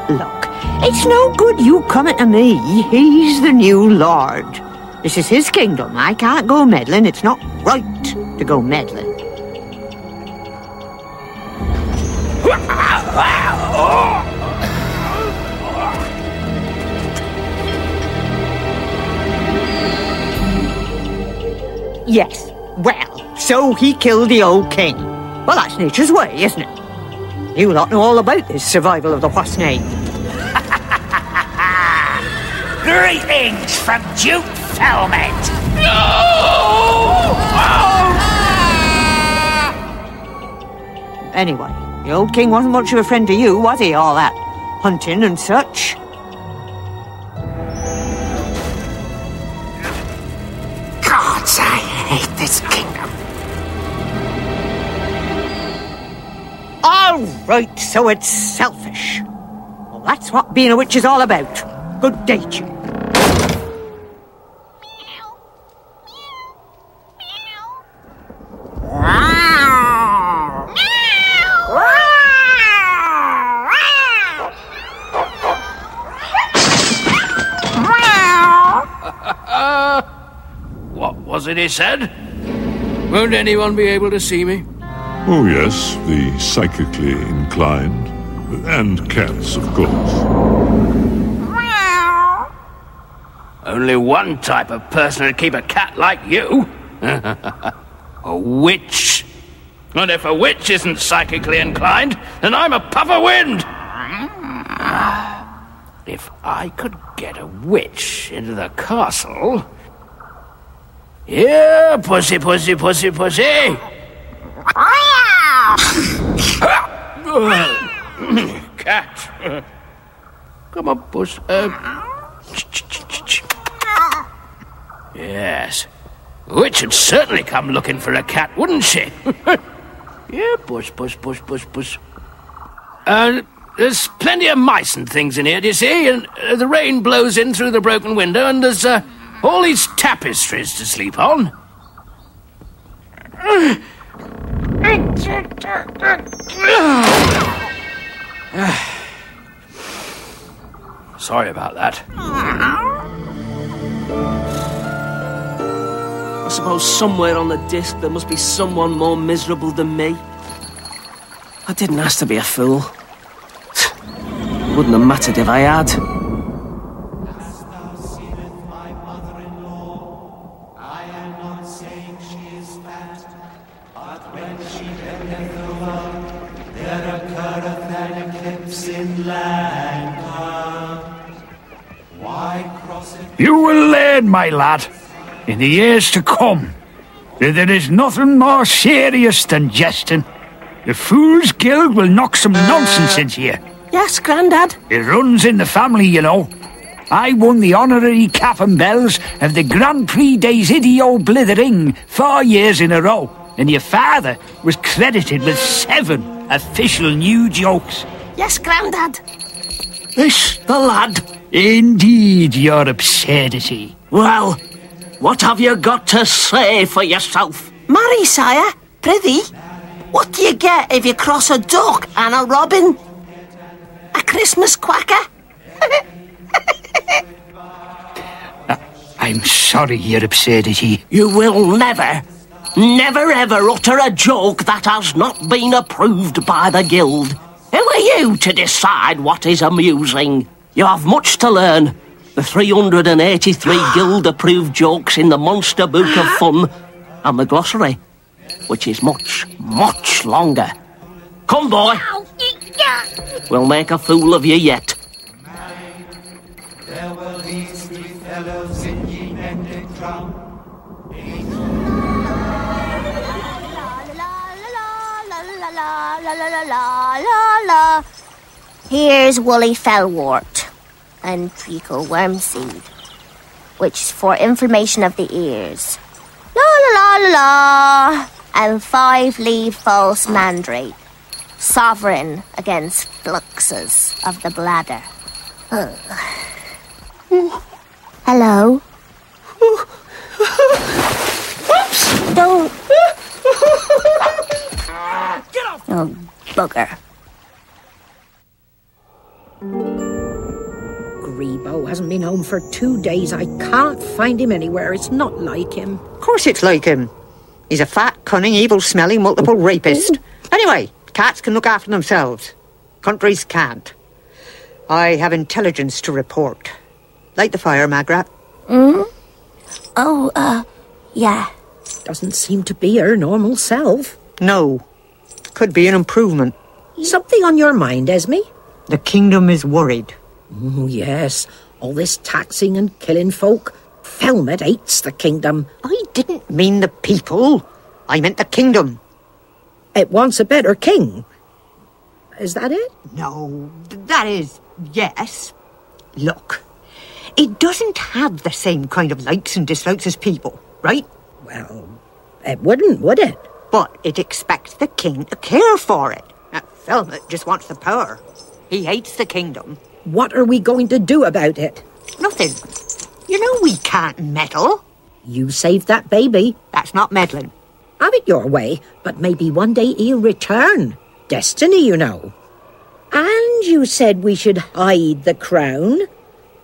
Look, it's no good you coming to me. He's the new Lord. This is his kingdom. I can't go meddling. It's not right to go meddling. Yes, well, so he killed the old king. Well, that's nature's way, isn't it? You lot know all about this survival of the what's name. Greetings from Duke Felmet. Anyway, the old king wasn't much of a friend to you, was he, all that hunting and such? Gods, I hate this kingdom. All right, so it's selfish. Well, that's what being a witch is all about. Good day to you. What was it he said? Won't anyone be able to see me? Oh, yes, the psychically inclined. And cats, of course. Only one type of person would keep a cat like you. A witch. And if a witch isn't psychically inclined, then I'm a puff of wind. If I could get a witch into the castle... Here, pussy, pussy, pussy, pussy. Cat. Come on, puss. Yes. Witch would certainly come looking for a cat, wouldn't she? Yeah, puss, puss, puss, puss, puss. There's plenty of mice and things in here, do you see? And the rain blows in through the broken window, and there's all these tapestries to sleep on. Sorry about that. I suppose somewhere on the disc there must be someone more miserable than me. I didn't ask to be a fool. It wouldn't have mattered if I had. You will learn, my lad, in the years to come, that there is nothing more serious than jesting. The Fool's Guild will knock some nonsense into you. Yes, Grandad. It runs in the family, you know. I won the honorary cap and bells of the Grand Prix des Idiots Blithering 4 years in a row, and your father was credited with 7 official new jokes. Yes, Grandad. This the lad? Indeed, your absurdity. Well, what have you got to say for yourself? Marry, sire, prithee, what do you get if you cross a duck and a robin? A Christmas quacker? I'm sorry, your absurdity. You will never ever utter a joke that has not been approved by the Guild. Who are you to decide what is amusing? You have much to learn. The 383 Guild-approved jokes in the Monster Book of Fun, and the glossary, which is much, much longer. Come, boy. We'll make a fool of you yet. There were these 3 fellows in ye mended drum. Here's woolly fellwort and treacle wormseed, which is for inflammation of the ears. La la la la la. And 5-leaf false mandrake, sovereign against fluxes of the bladder. Hello. Oops! Don't. Get off! Oh, bugger. Grebo hasn't been home for 2 days. I can't find him anywhere. It's not like him. Of course it's like him. He's a fat, cunning, evil-smelling, multiple rapist. Anyway, cats can look after themselves. Countries can't. I have intelligence to report. Light the fire, Magrat. Oh, yeah. Doesn't seem to be her normal self. No. Could be an improvement. Something on your mind, Esme? The kingdom is worried. Oh, yes. All this taxing and killing folk. Felmet hates the kingdom. I didn't mean the people. I meant the kingdom. It wants a better king. Is that it? No, that is, yes. Look, it doesn't have the same kind of likes and dislikes as people, right? Well, it wouldn't, would it? But it expects the king to care for it. Felmet just wants the power. He hates the kingdom. What are we going to do about it? Nothing. You know we can't meddle. You saved that baby. That's not meddling. Have it your way, but maybe one day he'll return. Destiny, you know. And you said we should hide the crown.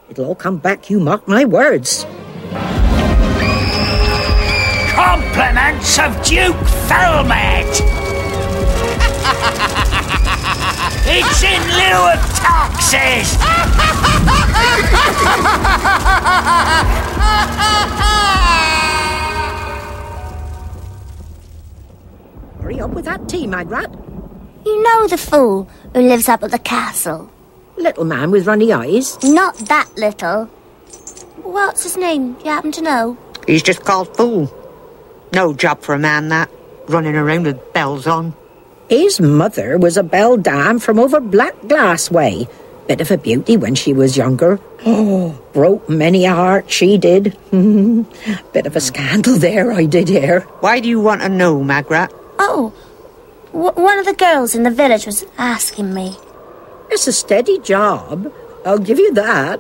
It'll all come back, you mark my words. Compliments of Duke Felmet! It's in lieu of taxes! Hurry up with that tea, Magrat. You know the fool who lives up at the castle? Little man with runny eyes? Not that little. What's his name? Do you happen to know? He's just called fool. No job for a man, that. Running around with bells on. His mother was a beldame from over Black Glass way. Bit of a beauty when she was younger. Oh, broke many a heart, she did. Bit of a scandal there, I did hear. Why do you want to know, Magrat? Oh, one of the girls in the village was asking me. It's a steady job. I'll give you that.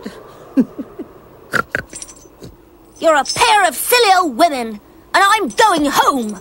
You're a pair of silly old women, and I'm going home.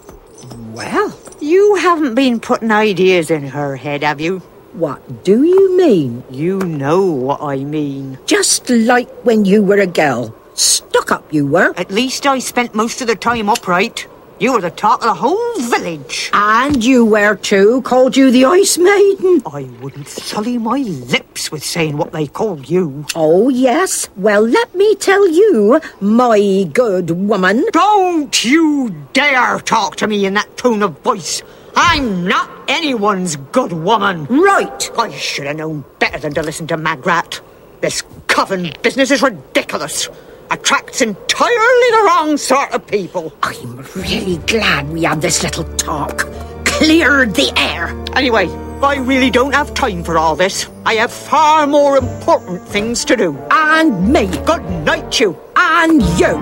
Well, you haven't been putting ideas in her head, have you? What do you mean? You know what I mean. Just like when you were a girl. Stuck up you were. At least I spent most of the time upright. You were the talk of the whole village. And you were too. Called you the Ice Maiden. I wouldn't sully my lips with saying what they called you. Oh, yes. Well, let me tell you, my good woman. Don't you dare talk to me in that tone of voice. I'm not anyone's good woman. Right. I should have known better than to listen to Magrat. This coven business is ridiculous. Attracts entirely the wrong sort of people. I'm really glad we had this little talk. Cleared the air. Anyway, I really don't have time for all this. I have far more important things to do. And me. Good night, you. And you.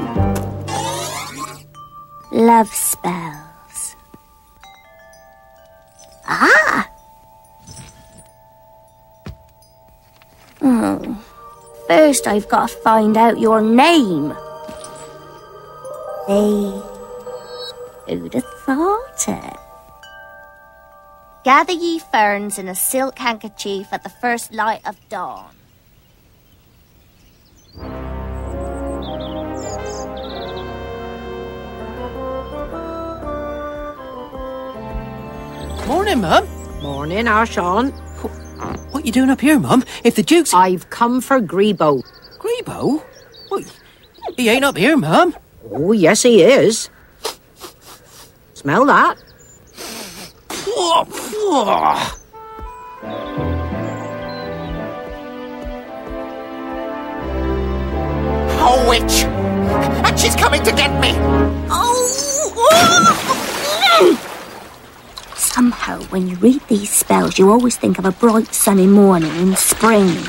Love spells. Ah! First, I've got to find out your name. Who'd have thought it? Gather ye ferns in a silk handkerchief at the first light of dawn. Morning, Mum. Morning, Arshawn. What you doing up here, Mum? If the Duke's... I've come for Grebo. Grebo? What? He ain't up here, Mum. Oh, yes, he is. Smell that? Oh, witch! And she's coming to get me! Somehow, when you read these spells, you always think of a bright sunny morning in spring.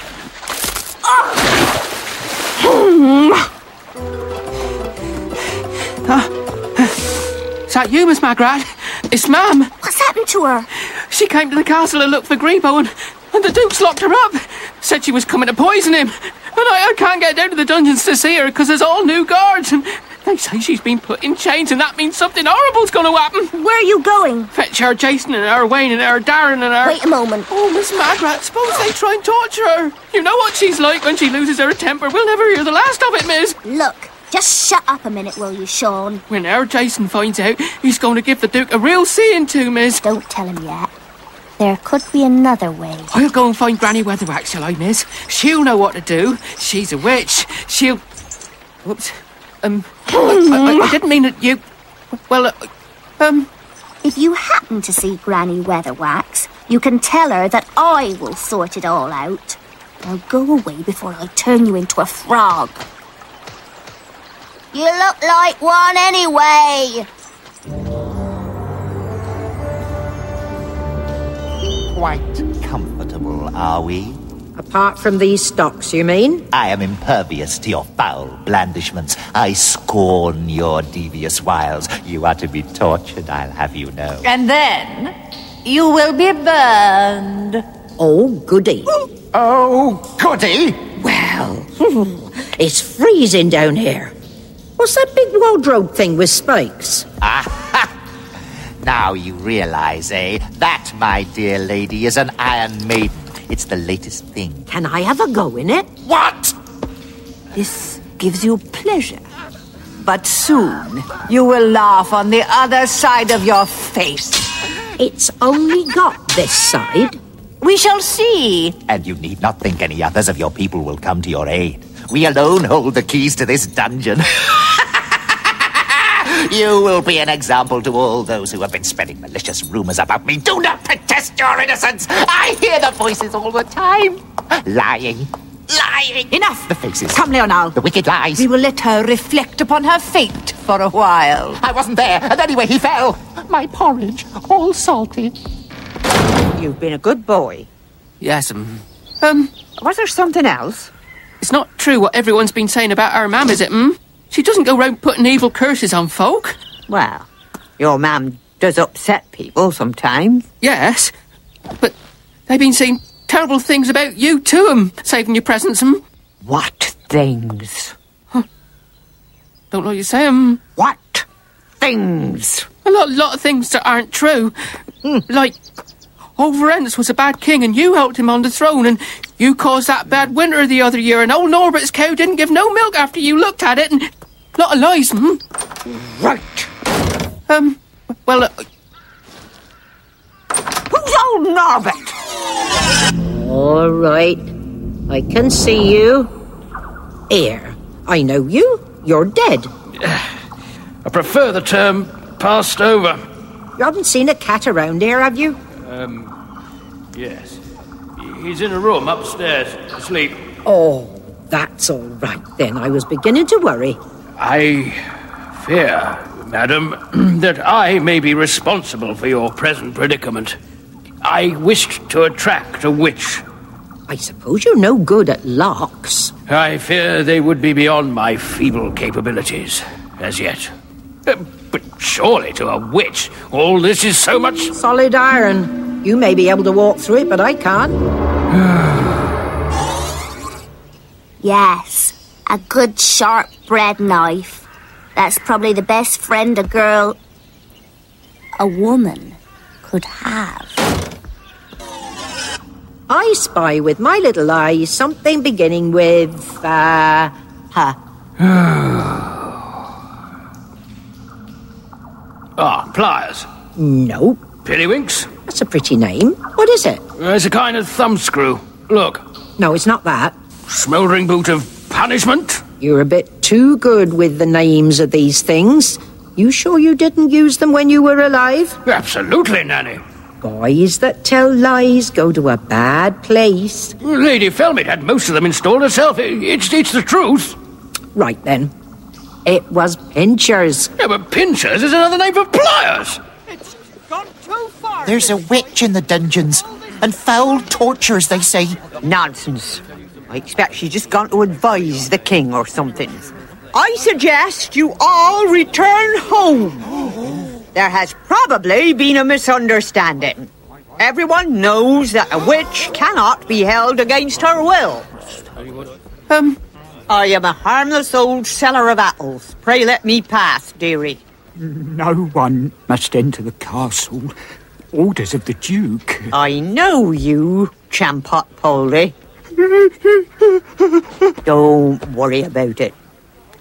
Is that you, Miss Magrat? It's Mum. What's happened to her? She came to the castle and looked for Grebo and the Duke's locked her up. Said she was coming to poison him. I can't get down to the dungeons to see her because there's all new guards and they say she's been put in chains and that means something horrible's going to happen. Where are you going? Fetch our Jason and our Wayne and our Darren and our... Wait a moment. Oh, Miss Magrat, suppose they try and torture her. You know what she's like when she loses her temper. We'll never hear the last of it, miss. Look, just shut up a minute, will you, Sean? When our Jason finds out, he's going to give the Duke a real seeing to, miss. Don't tell him yet. There could be another way. I'll go and find Granny Weatherwax, shall I, miss? She'll know what to do. She's a witch. She'll... Whoops. I didn't mean that you... Well, If you happen to see Granny Weatherwax, you can tell her that I will sort it all out. Now go away before I turn you into a frog. You look like one anyway. Quite comfortable, are we? Apart from these stocks, you mean? I am impervious to your foul blandishments. I scorn your devious wiles. You are to be tortured, I'll have you know. And then you will be burned. Oh, goody. Oh, goody? Well, it's freezing down here. What's that big wardrobe thing with spikes? Aha! Now you realize, eh? That, my dear lady, is an Iron Maiden. It's the latest thing. Can I have a go in it? What? This gives you pleasure. But soon you will laugh on the other side of your face. It's only got this side. We shall see. And you need not think any others of your people will come to your aid. We alone hold the keys to this dungeon. You will be an example to all those who have been spreading malicious rumors about me. Do not protest your innocence. I hear the voices all the time. Lying. Lying. Enough. The faces. Come, Leonard. The wicked lies. We will let her reflect upon her fate for a while. I wasn't there. And anyway, he fell. My porridge, all salty. You've been a good boy. Yes, Was there something else? It's not true what everyone's been saying about our mam, is it, She doesn't go round putting evil curses on folk. Well, your mam does upset people sometimes. Yes, but they've been saying terrible things about you too, saving your presents, What things? Don't know what you say, What things? A lot of things that aren't true. Like, Overence was a bad king and you helped him on the throne and you caused that bad winter the other year and old Norbert's cow didn't give no milk after you looked at it and... Lot of lies, Right. Well, Who's old Norbert? All right. I can see you. Here. I know you. You're dead. I prefer the term passed over. You haven't seen a cat around here, have you? Yes. He's in a room upstairs, asleep. Oh, that's all right then. I was beginning to worry. I fear, madam, that I may be responsible for your present predicament. I wished to attract a witch. I suppose you're no good at locks. I fear they would be beyond my feeble capabilities, as yet. But surely to a witch, all this is so much... Solid iron. You may be able to walk through it, but I can't. Yes, a good sharp bread knife. That's probably the best friend a woman could have. I spy with my little eyes something beginning with, pliers. Nope. Piddywinks? That's a pretty name. What is it? It's a kind of thumbscrew. Look. No, it's not that. Smouldering boot of punishment? You're a bit too good with the names of these things. You sure you didn't use them when you were alive? Absolutely, Nanny. Boys that tell lies go to a bad place. Lady Felmid had most of them installed herself. It's the truth. Right then. It was pinchers. Yeah, but pinchers is another name for pliers. It's gone too far. There's a witch in the dungeons, and foul tortures, they say. Nonsense. I expect she's just gone to advise the king or something. I suggest you all return home. There has probably been a misunderstanding. Everyone knows that a witch cannot be held against her will. I am a harmless old seller of apples. Pray let me pass, dearie. No one must enter the castle. Orders of the Duke. I know you, Champot Polly. Don't worry about it.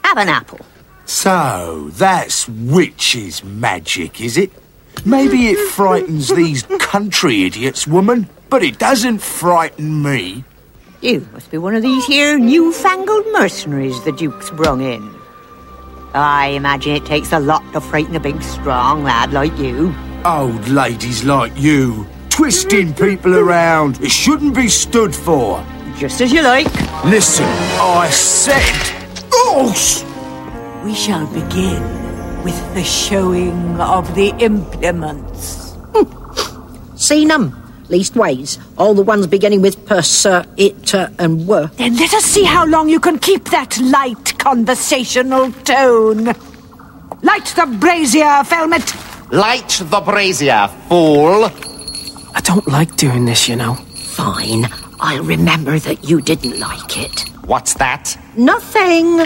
Have an apple. So, that's witch's magic, is it? Maybe it frightens these country idiots, woman, but it doesn't frighten me. You must be one of these here newfangled mercenaries the Duke's brung in. I imagine it takes a lot to frighten a big, strong lad like you. Old ladies like you, twisting people around, it shouldn't be stood for. Just as you like. Listen, I said... Oh! We shall begin with the showing of the implements. Seen 'em? Leastways, all the ones beginning with per, it, and were. Then let us see how long you can keep that light conversational tone. Light the brazier, Felmet. Light the brazier, fool. I don't like doing this, you know. Fine. I'll remember that you didn't like it. What's that? Nothing.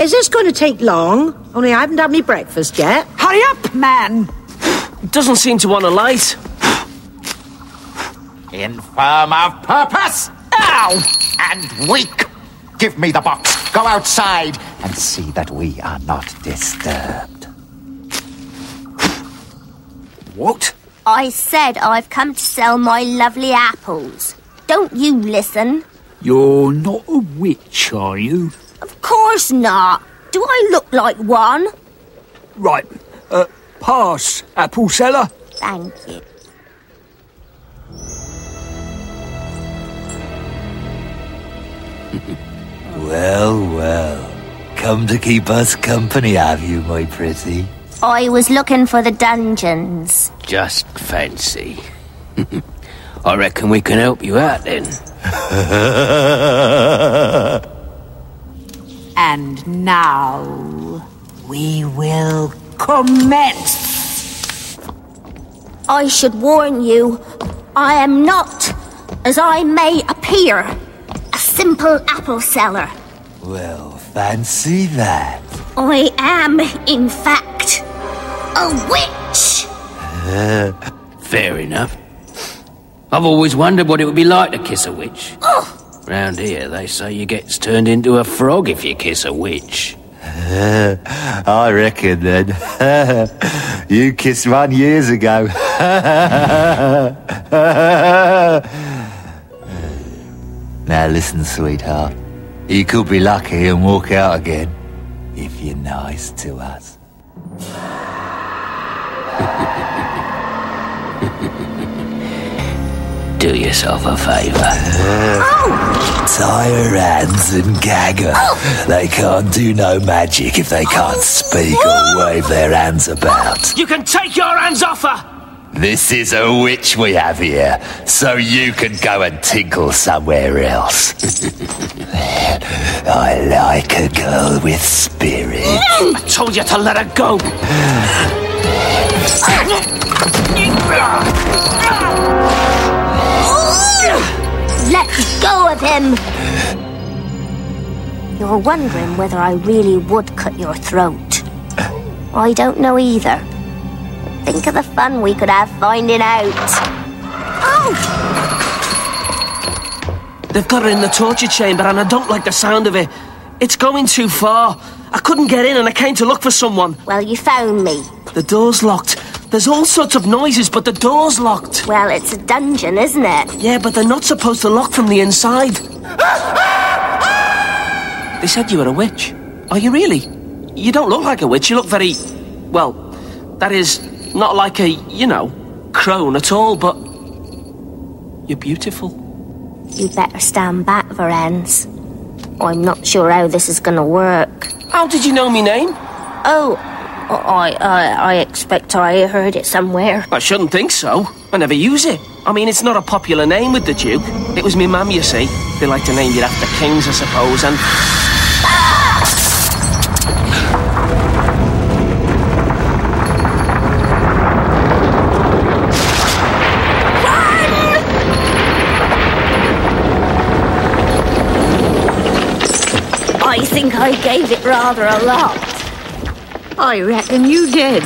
Is this going to take long? Only I haven't had me breakfast yet. Hurry up, man. Doesn't seem to want to light. Infirm of purpose! Ow! And weak! Give me the box. Go outside and see that we are not disturbed. What? I said I've come to sell my lovely apples. Don't you listen? You're not a witch, are you? Of course not. Do I look like one? Right. Pass, apple seller. Thank you. Well, well. Come to keep us company, have you, my pretty? I was looking for the dungeons. Just fancy. I reckon we can help you out then. And now we will commence. I should warn you, I am not, as I may appear, a simple apple seller. Well, fancy that. I am, in fact, a witch. Fair enough. I've always wondered what it would be like to kiss a witch. Round here, they say you get turned into a frog if you kiss a witch. I reckon then. You kissed one years ago. Now listen, sweetheart. You could be lucky and walk out again if you're nice to us. Do yourself a favour. Tie her hands and gag her. They can't do no magic if they can't speak or wave their hands about. You can take your hands off her! This is a witch we have here, so you can go and tinkle somewhere else. I like a girl with spirit. I told you to let her go! Let go of him! You're wondering whether I really would cut your throat. I don't know either. Think of the fun we could have finding out. Oh! They've got her in the torture chamber and I don't like the sound of it. It's going too far. I couldn't get in and I came to look for someone. Well, you found me. The door's locked. There's all sorts of noises, but the door's locked. Well, it's a dungeon, isn't it? Yeah, but they're not supposed to lock from the inside. They said you were a witch. Are you really? You don't look like a witch. You look very... well, that is, not like a, you know, crone at all, but... you're beautiful. You better stand back, Varens. I'm not sure how this is gonna work. How did you know me name? Oh... I expect I heard it somewhere. I shouldn't think so. I never use it. I mean, it's not a popular name with the Duke. It was me mum, you see. They like to name you after kings, I suppose, and... think I gave it rather a lot. I reckon you did.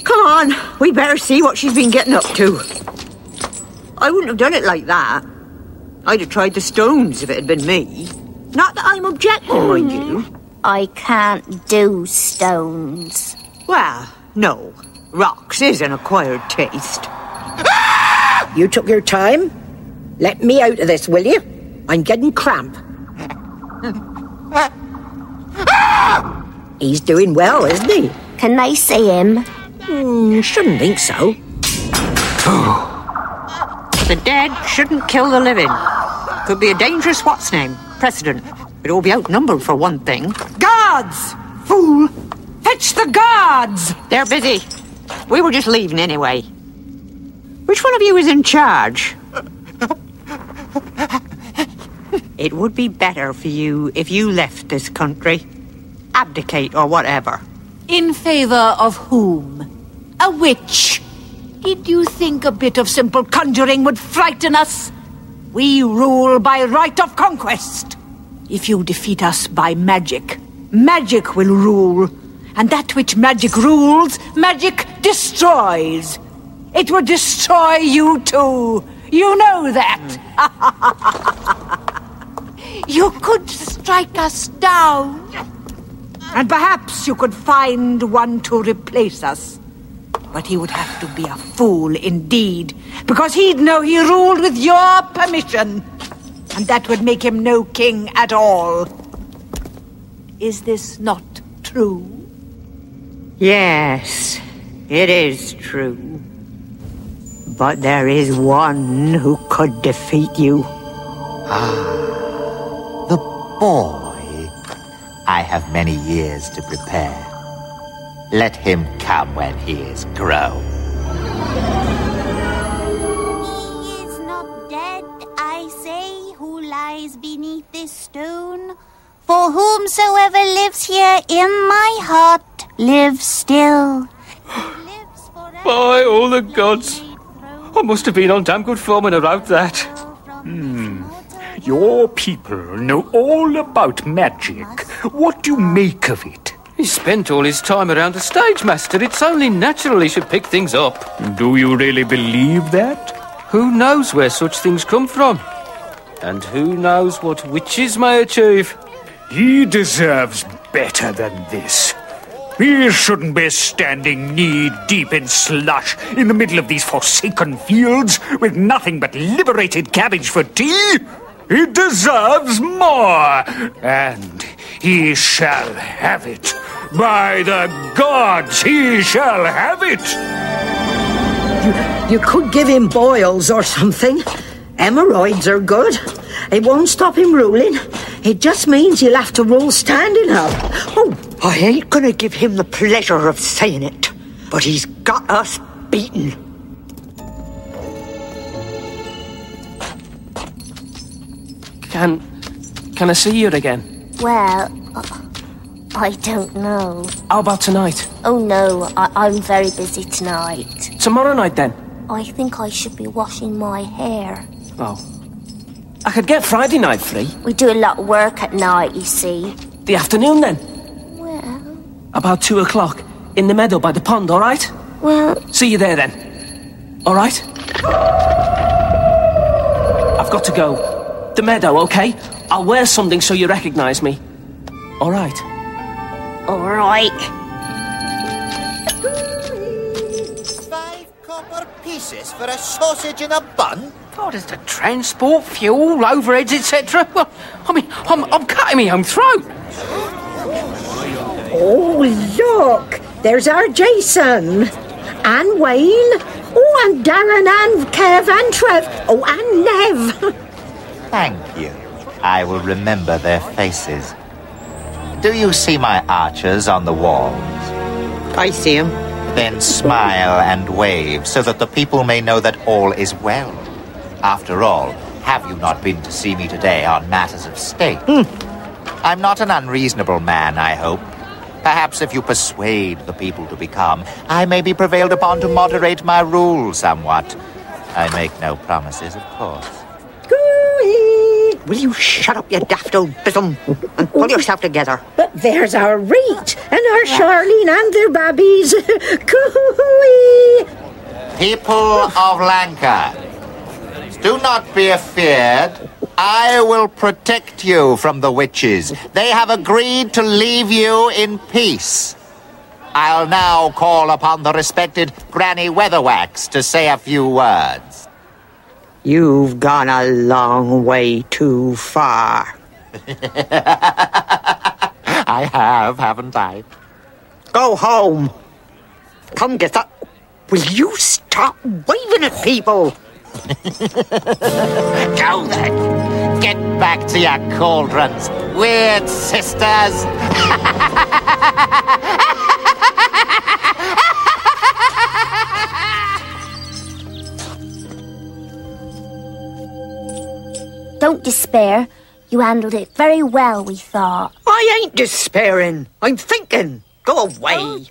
Come on, we better see what she's been getting up to. I wouldn't have done it like that. I'd have tried the stones if it had been me. Not that I'm objecting, mind you. I can't do stones. Well, no. Rocks is an acquired taste. You took your time? Let me out of this, will you? I'm getting cramp. He's doing well, isn't he? Can I see him? Shouldn't think so. The dead shouldn't kill the living. Could be a dangerous what's-name, precedent. It will be outnumbered for one thing. Guards! Fool! Fetch the guards! They're busy. We were just leaving anyway. Which one of you is in charge? It would be better for you if you left this country. Abdicate or whatever. In favor of whom? A witch? Did you think a bit of simple conjuring would frighten us? We rule by right of conquest. If you defeat us by magic, magic will rule. And that which magic rules, magic destroys. It will destroy you too. You know that. You could strike us down. And perhaps you could find one to replace us. But he would have to be a fool indeed, because he'd know he ruled with your permission. And that would make him no king at all. Is this not true? Yes, it is true. But there is one who could defeat you. The boy. I have many years to prepare. Let him come when he is grown. He is not dead, I say, who lies beneath this stone. For whomsoever lives here in my heart lives still. By all the gods. I must have been on damn good form when I wrote that. Your people know all about magic. What do you make of it? He spent all his time around the stage, Master. It's only natural he should pick things up. Do you really believe that? Who knows where such things come from? And who knows what witches may achieve? He deserves better than this. He shouldn't be standing knee-deep in slush in the middle of these forsaken fields with nothing but liberated cabbage for tea. He deserves more, and he shall have it. By the gods, he shall have it. You could give him boils or something. Hemorrhoids are good. It won't stop him ruling. It just means you'll have to rule standing up. Oh, I ain't gonna give him the pleasure of saying it, but he's got us beaten. Can I see you again? Well, I don't know. How about tonight? Oh no, I'm very busy tonight. Tomorrow night then? I think I should be washing my hair. Oh. I could get Friday night free. We do a lot of work at night, you see. The afternoon then? Well... About 2 o'clock, in the meadow by the pond, all right? Well... See you there then. All right? I've got to go. The meadow, okay? I'll wear something so you recognise me. All right? All right. 5 copper pieces for a sausage in a bun? God, is the transport, fuel, overheads, etc.? Well, I mean, I'm cutting my own throat. Oh, look! There's our Jason. And Wayne. Oh, and Darren and Kev and Trev. Oh, and Nev. Thank you. I will remember their faces. Do you see my archers on the walls? I see them. Then smile and wave so that the people may know that all is well. After all, have you not been to see me today on matters of state? I'm not an unreasonable man, I hope. Perhaps if you persuade the people to become, I may be prevailed upon to moderate my rule somewhat. I make no promises, of course. Gooey! Will you shut up, you daft old bizzum, and pull yourself together? But there's our Reet and our Charlene and their babbies. Cooey! People of Lanka, do not be afeard. I will protect you from the witches. They have agreed to leave you in peace. I'll now call upon the respected Granny Weatherwax to say a few words. You've gone a long way too far. I have, haven't I? Go home. Come get that. Will you stop waving at people? Go then. Get back to your cauldrons, Wyrd Sisters. Don't despair. You handled it very well, we thought. I ain't despairing. I'm thinking. Go away.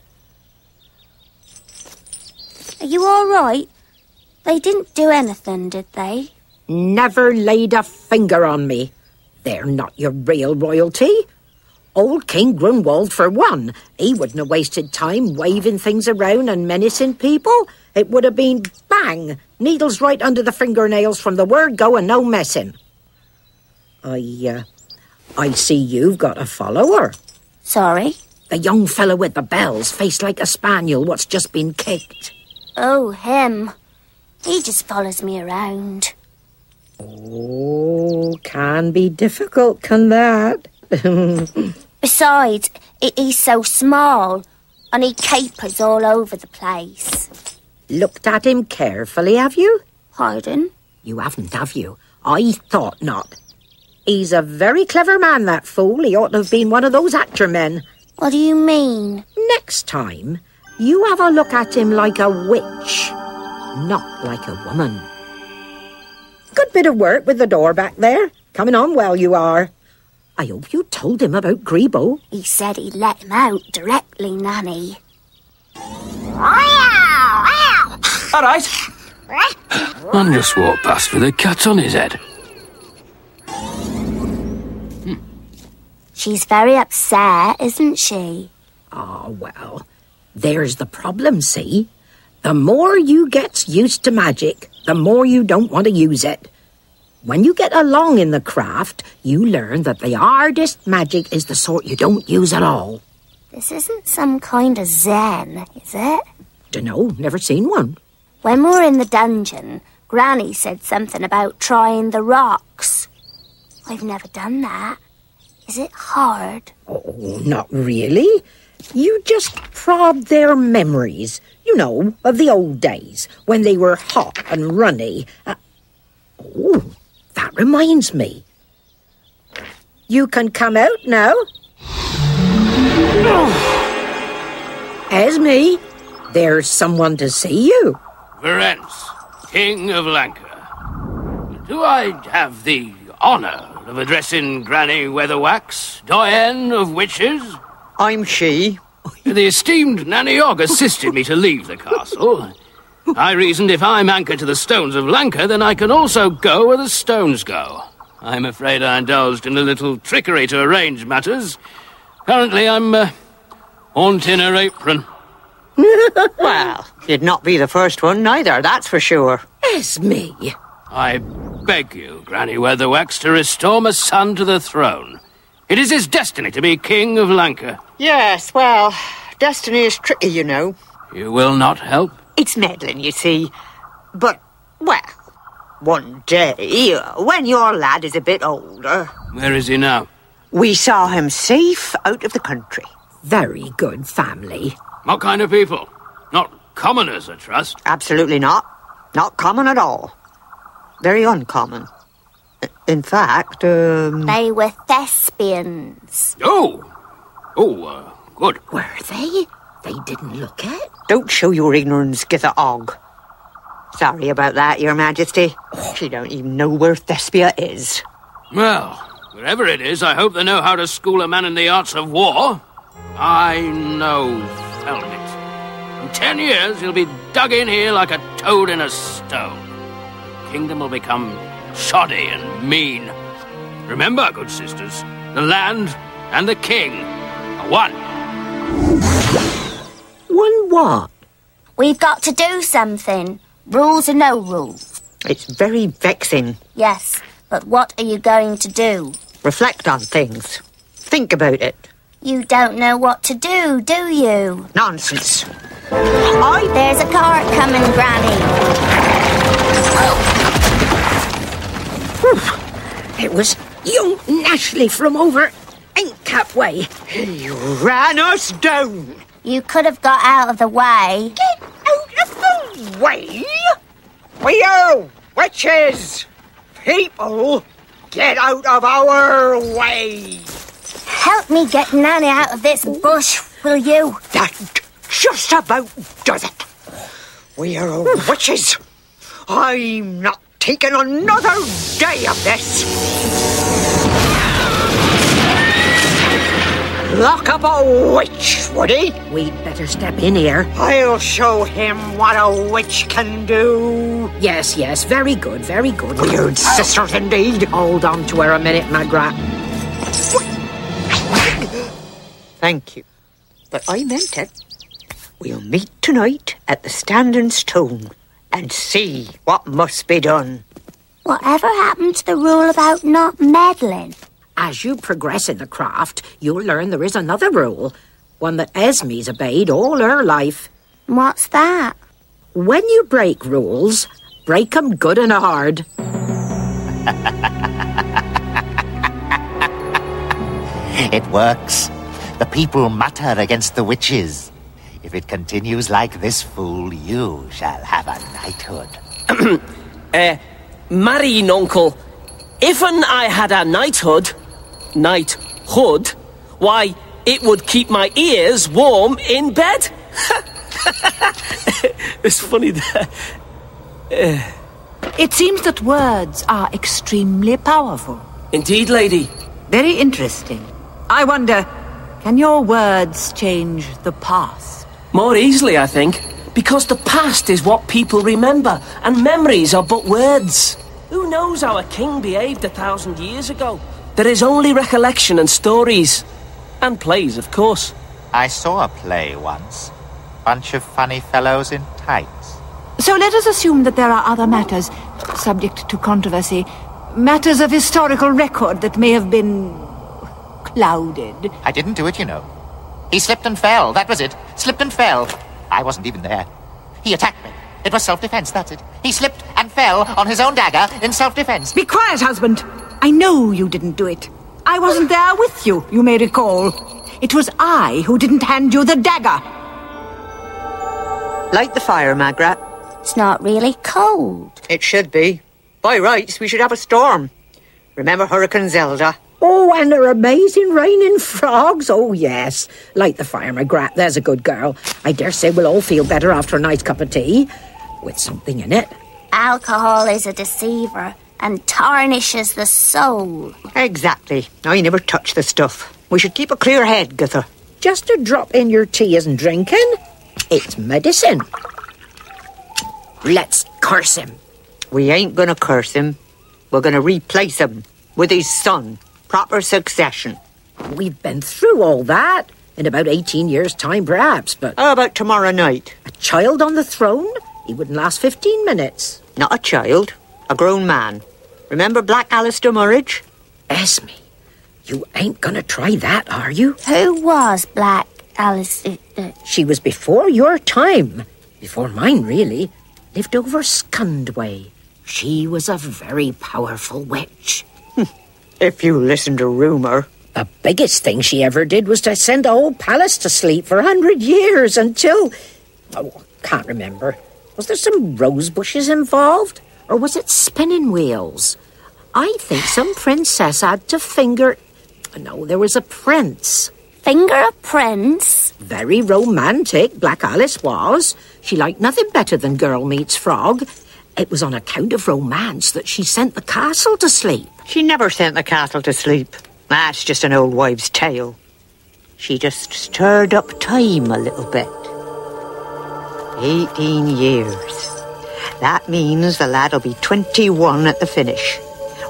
Are you all right? They didn't do anything, did they? Never laid a finger on me. They're not your real royalty. Old King Grunwald, for one, he wouldn't have wasted time waving things around and menacing people. It would have been bang, needles right under the fingernails from the word go and no messing. I see you've got a follower. Sorry? The young fellow with the bells, faced like a spaniel, what's just been kicked. Oh, him. He just follows me around. Oh, can be difficult, can that? Besides, he's so small, and he capers all over the place. Looked at him carefully, have you? Pardon? You haven't, have you? I thought not. He's a very clever man, that fool. He ought to have been one of those actor men. What do you mean? Next time, you have a look at him like a witch, not like a woman. Good bit of work with the door back there. Coming on well, you are. I hope you told him about Grebo. He said he'd let him out directly, Nanny. All right. Man just walked past with a cat on his head. She's very upset, isn't she? Oh, well, there's the problem, see? The more you get used to magic, the more you don't want to use it. When you get along in the craft, you learn that the hardest magic is the sort you don't use at all. This isn't some kind of zen, is it? Dunno, never seen one. When we were in the dungeon, Granny said something about trying the rocks. I've never done that. Is it hard? Oh, not really. You just prod their memories, you know, of the old days, when they were hot and runny. Oh, that reminds me. You can come out now. Esme, there's someone to see you. Verence, King of Lanka. Do I have the honour of addressing Granny Weatherwax, Doyenne of Witches? I'm she. The esteemed Nanny Og assisted me to leave the castle. I reasoned if I'm anchored to the stones of Lanka, then I can also go where the stones go. I'm afraid I indulged in a little trickery to arrange matters. Currently, I'm haunting her apron. Well, you'd not be the first one neither, that's for sure. Esme. I beg you, Granny Weatherwax, to restore my son to the throne. It is his destiny to be King of Lanka. Yes, well, destiny is tricky, you know. You will not help? It's meddling, you see. But, well, one day, when your lad is a bit older... Where is he now? We saw him safe out of the country. Very good family. What kind of people? Not commoners, I trust? Absolutely not. Not common at all. Very uncommon. In fact, They were thespians. Good. Were they? They didn't look it? Don't show your ignorance, Githa Og. Sorry about that, Your Majesty. She don't even know where Thespia is. Well, wherever it is, I hope they know how to school a man in the arts of war. I know Felmit. In 10 years, he'll be dug in here like a toad in a stone. The kingdom will become shoddy and mean. Remember, good sisters, the land and the king are one. One what? We've got to do something. Rules or no rules. It's very vexing. Yes, but what are you going to do? Reflect on things. Think about it. You don't know what to do you? Nonsense. There's a cart coming, Granny. It was young Ashley from over Inkcap way. He ran us down. You could have got out of the way. Get out of the way? We are witches. People, get out of our way. Help me get Nanny out of this bush, will you? That just about does it. We are witches. I'm not taking another day of this. Lock up a witch, would he? We'd better step in here. I'll show him what a witch can do. Yes, very good, very good. Wyrd Sisters, indeed. Hold on to her a minute, Magrat. Thank you, but I meant it. We'll meet tonight at the Standing Stone and see what must be done. Whatever happened to the rule about not meddling? As you progress in the craft, you'll learn there is another rule, one that Esme's obeyed all her life. What's that? When you break rules, break 'em good and hard. It works. The people mutter against the witches. If it continues like this, fool, you shall have a knighthood. Marrying, uncle. If'n I had a knighthood, why, it would keep my ears warm in bed. It's funny that... It seems that words are extremely powerful. Indeed, lady. Very interesting. I wonder, can your words change the past? More easily, I think. Because the past is what people remember, and memories are but words. Who knows how a king behaved 1,000 years ago? There is only recollection and stories. And plays, of course. I saw a play once. Bunch of funny fellows in tights. So let us assume that there are other matters, subject to controversy, matters of historical record that may have been clouded. I didn't do it, you know. He slipped and fell, that was it. Slipped and fell. I wasn't even there. He attacked me. It was self-defense, that's it. He slipped and fell on his own dagger in self-defense. Be quiet, husband. I know you didn't do it. I wasn't there with you, you may recall. It was I who didn't hand you the dagger. Light the fire, Magrat. It's not really cold. It should be. By rights, we should have a storm. Remember Hurricane Zelda? Oh, and her amazing raining frogs. Oh, yes. Light the fire, Magrat. There's a good girl. I dare say we'll all feel better after a nice cup of tea. With something in it. Alcohol is a deceiver and tarnishes the soul. Exactly. I never touch the stuff. We should keep a clear head, Guther. Just a drop in your tea isn't drinking. It's medicine. Let's curse him. We ain't gonna curse him. We're gonna replace him with his son. Proper succession. We've been through all that. In about 18 years' time, perhaps, but... How about tomorrow night? A child on the throne? He wouldn't last 15 minutes. Not a child. A grown man. Remember Black Alistair Murridge? Esme, you ain't gonna try that, are you? Who was Black Alistair? She was before your time. Before mine, really. Lived over Scundway. She was a very powerful witch. If you listen to rumour. The biggest thing she ever did was to send a whole palace to sleep for 100 years until... Oh, can't remember. Was there some rose bushes involved? Or was it spinning wheels? I think some princess had to finger... No, there was a prince. Finger a prince? Very romantic, Black Alice was. She liked nothing better than girl meets frog. It was on account of romance that she sent the castle to sleep. She never sent the castle to sleep. That's just an old wives' tale. She just stirred up time a little bit. 18 years. That means the lad'll be 21 at the finish.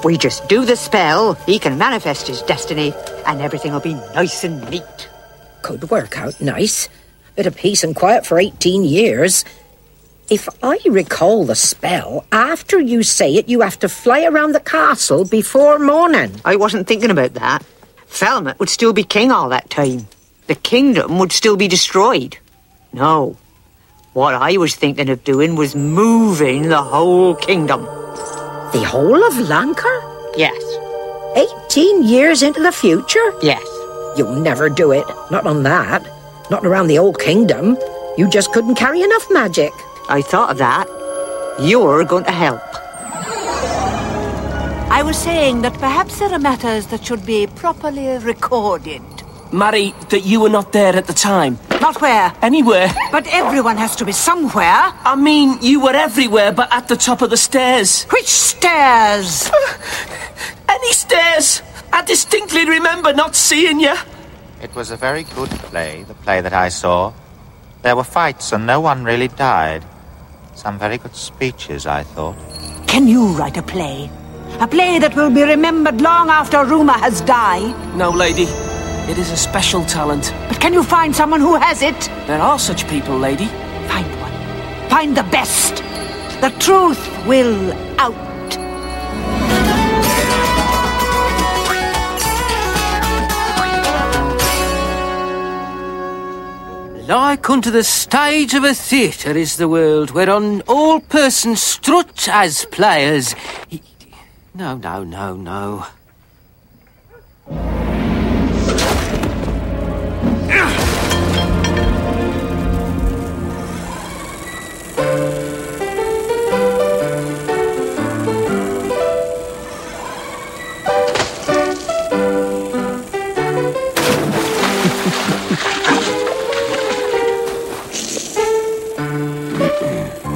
We just do the spell, he can manifest his destiny, and everything will be nice and neat. Could work out nice. Bit of peace and quiet for 18 years. If I recall the spell, after you say it, you have to fly around the castle before morning. I wasn't thinking about that. Falmouth would still be king all that time. The kingdom would still be destroyed. No. What I was thinking of doing was moving the whole kingdom. The whole of Lancre? Yes. 18 years into the future? Yes. You'll never do it. Not on that. Not around the old kingdom. You just couldn't carry enough magic. I thought of that. You're going to help. I was saying that perhaps there are matters that should be properly recorded. Mary, that you were not there at the time. Not where? Anywhere. But everyone has to be somewhere. I mean, you were everywhere but at the top of the stairs. Which stairs? Any stairs. I distinctly remember not seeing you. It was a very good play, the play that I saw. There were fights and no one really died. Some very good speeches, I thought. Can you write a play? A play that will be remembered long after rumour has died? No, lady. It is a special talent. But can you find someone who has it? There are such people, lady. Find one. Find the best. The truth will out. Like unto the stage of a theatre is the world, whereon all persons strut as players. No.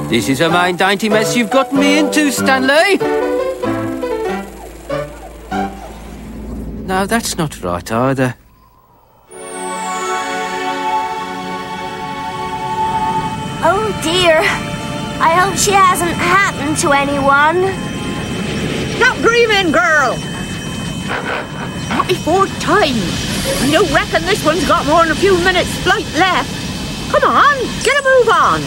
This is a main dainty mess you've gotten me into, Stanley. No, that's not right either. Oh dear. I hope she hasn't happened to anyone. Stop dreaming, girl! Not before time. I don't reckon this one's got more than a few minutes flight left. Come on, get a move on.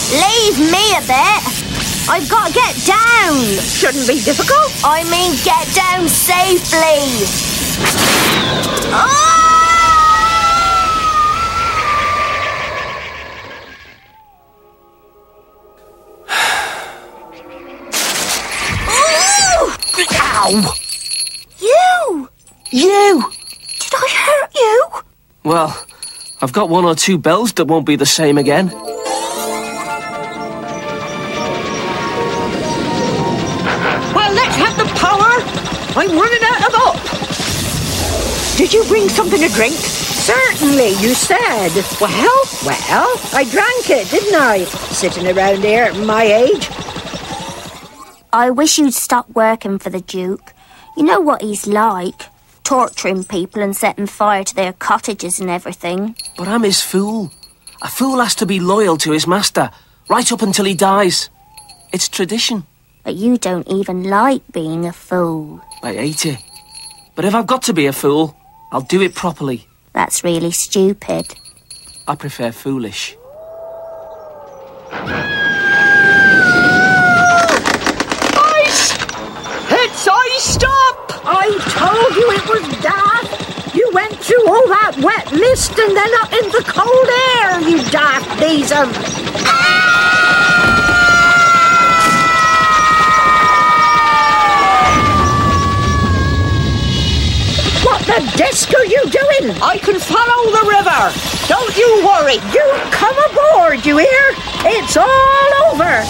Leave me a bit. I've got to get down. Shouldn't be difficult. I mean, get down safely. Oh! Ow! You! Did I hurt you? Well, I've got one or two bells that won't be the same again. Well, let's have the power. I'm running out of up. Did you bring something to drink? Certainly, you said. Well, I drank it, didn't I? Sitting around here at my age. I wish you'd stop working for the Duke. You know what he's like. Torturing people and setting fire to their cottages and everything. But I'm his fool. A fool has to be loyal to his master, right up until he dies. It's tradition. But you don't even like being a fool. I hate it. But if I've got to be a fool, I'll do it properly. That's really stupid. I prefer foolish. Stop! I told you it was daft. You went through all that wet mist and then up into the cold air, you daft geezer. What the desk are you doing? I can follow the river. Don't you worry. You come aboard, you hear? It's all over.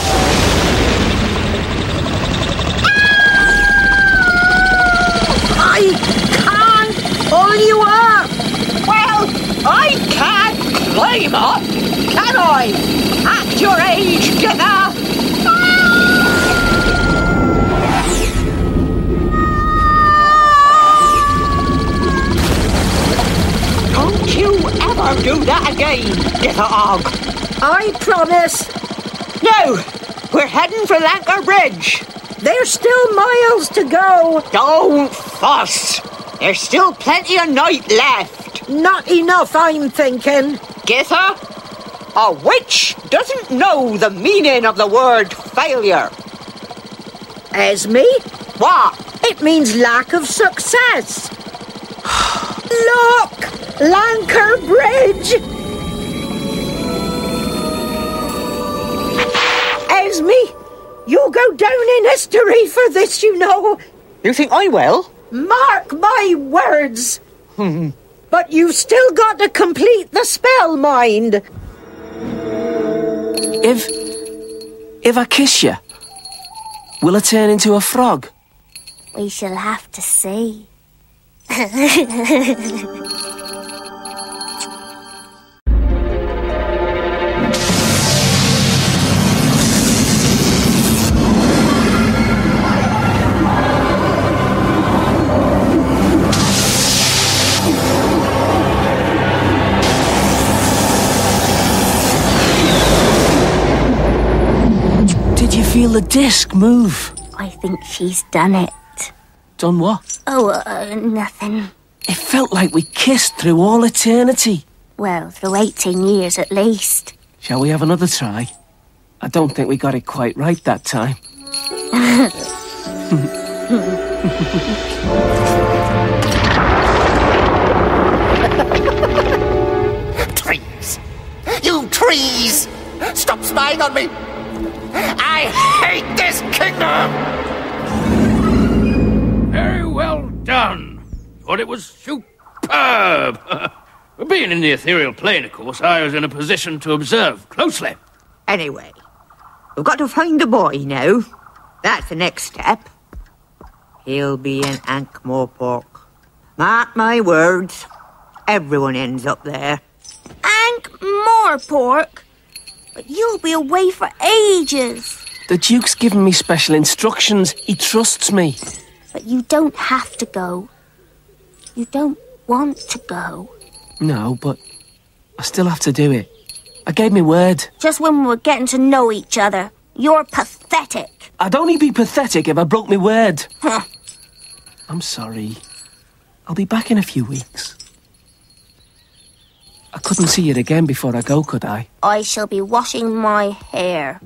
I can't pull you up. Well, I can't climb up, can I? At your age, Jenna. Don't you ever do that again, Gitterog. I promise. No, We're heading for Lanker Bridge. There's still miles to go. Don't fuss. There's still plenty of night left. Not enough, I'm thinking. Githa, a witch doesn't know the meaning of the word failure. Esme? What? It means lack of success. Look! Lanker Bridge! Esme, you'll go down in history for this, you know. You think I will? Mark my words. But you've still got to complete the spell, mind. If I kiss you, will I turn into a frog? We shall have to see. Did you feel the disc move? I think she's done it. Done what? Oh, nothing. It felt like we kissed through all eternity. Well, through 18 years at least. Shall we have another try? I don't think we got it quite right that time. Trees! You trees! Stop spying on me! I hate this kingdom! Very well done. Thought it was superb. Being in the ethereal plane, of course, I was in a position to observe closely. Anyway, we've got to find the boy now. That's the next step. He'll be in Ankh-Morpork. Mark my words, everyone ends up there. Ankh-Morpork? But you'll be away for ages. The Duke's given me special instructions. He trusts me. But you don't have to go. You don't want to go. No, but I still have to do it. I gave me word. Just when we were getting to know each other. You're pathetic. I'd only be pathetic if I broke my word. Huh. I'm sorry. I'll be back in a few weeks. I couldn't see it again before I go, could I? I shall be washing my hair.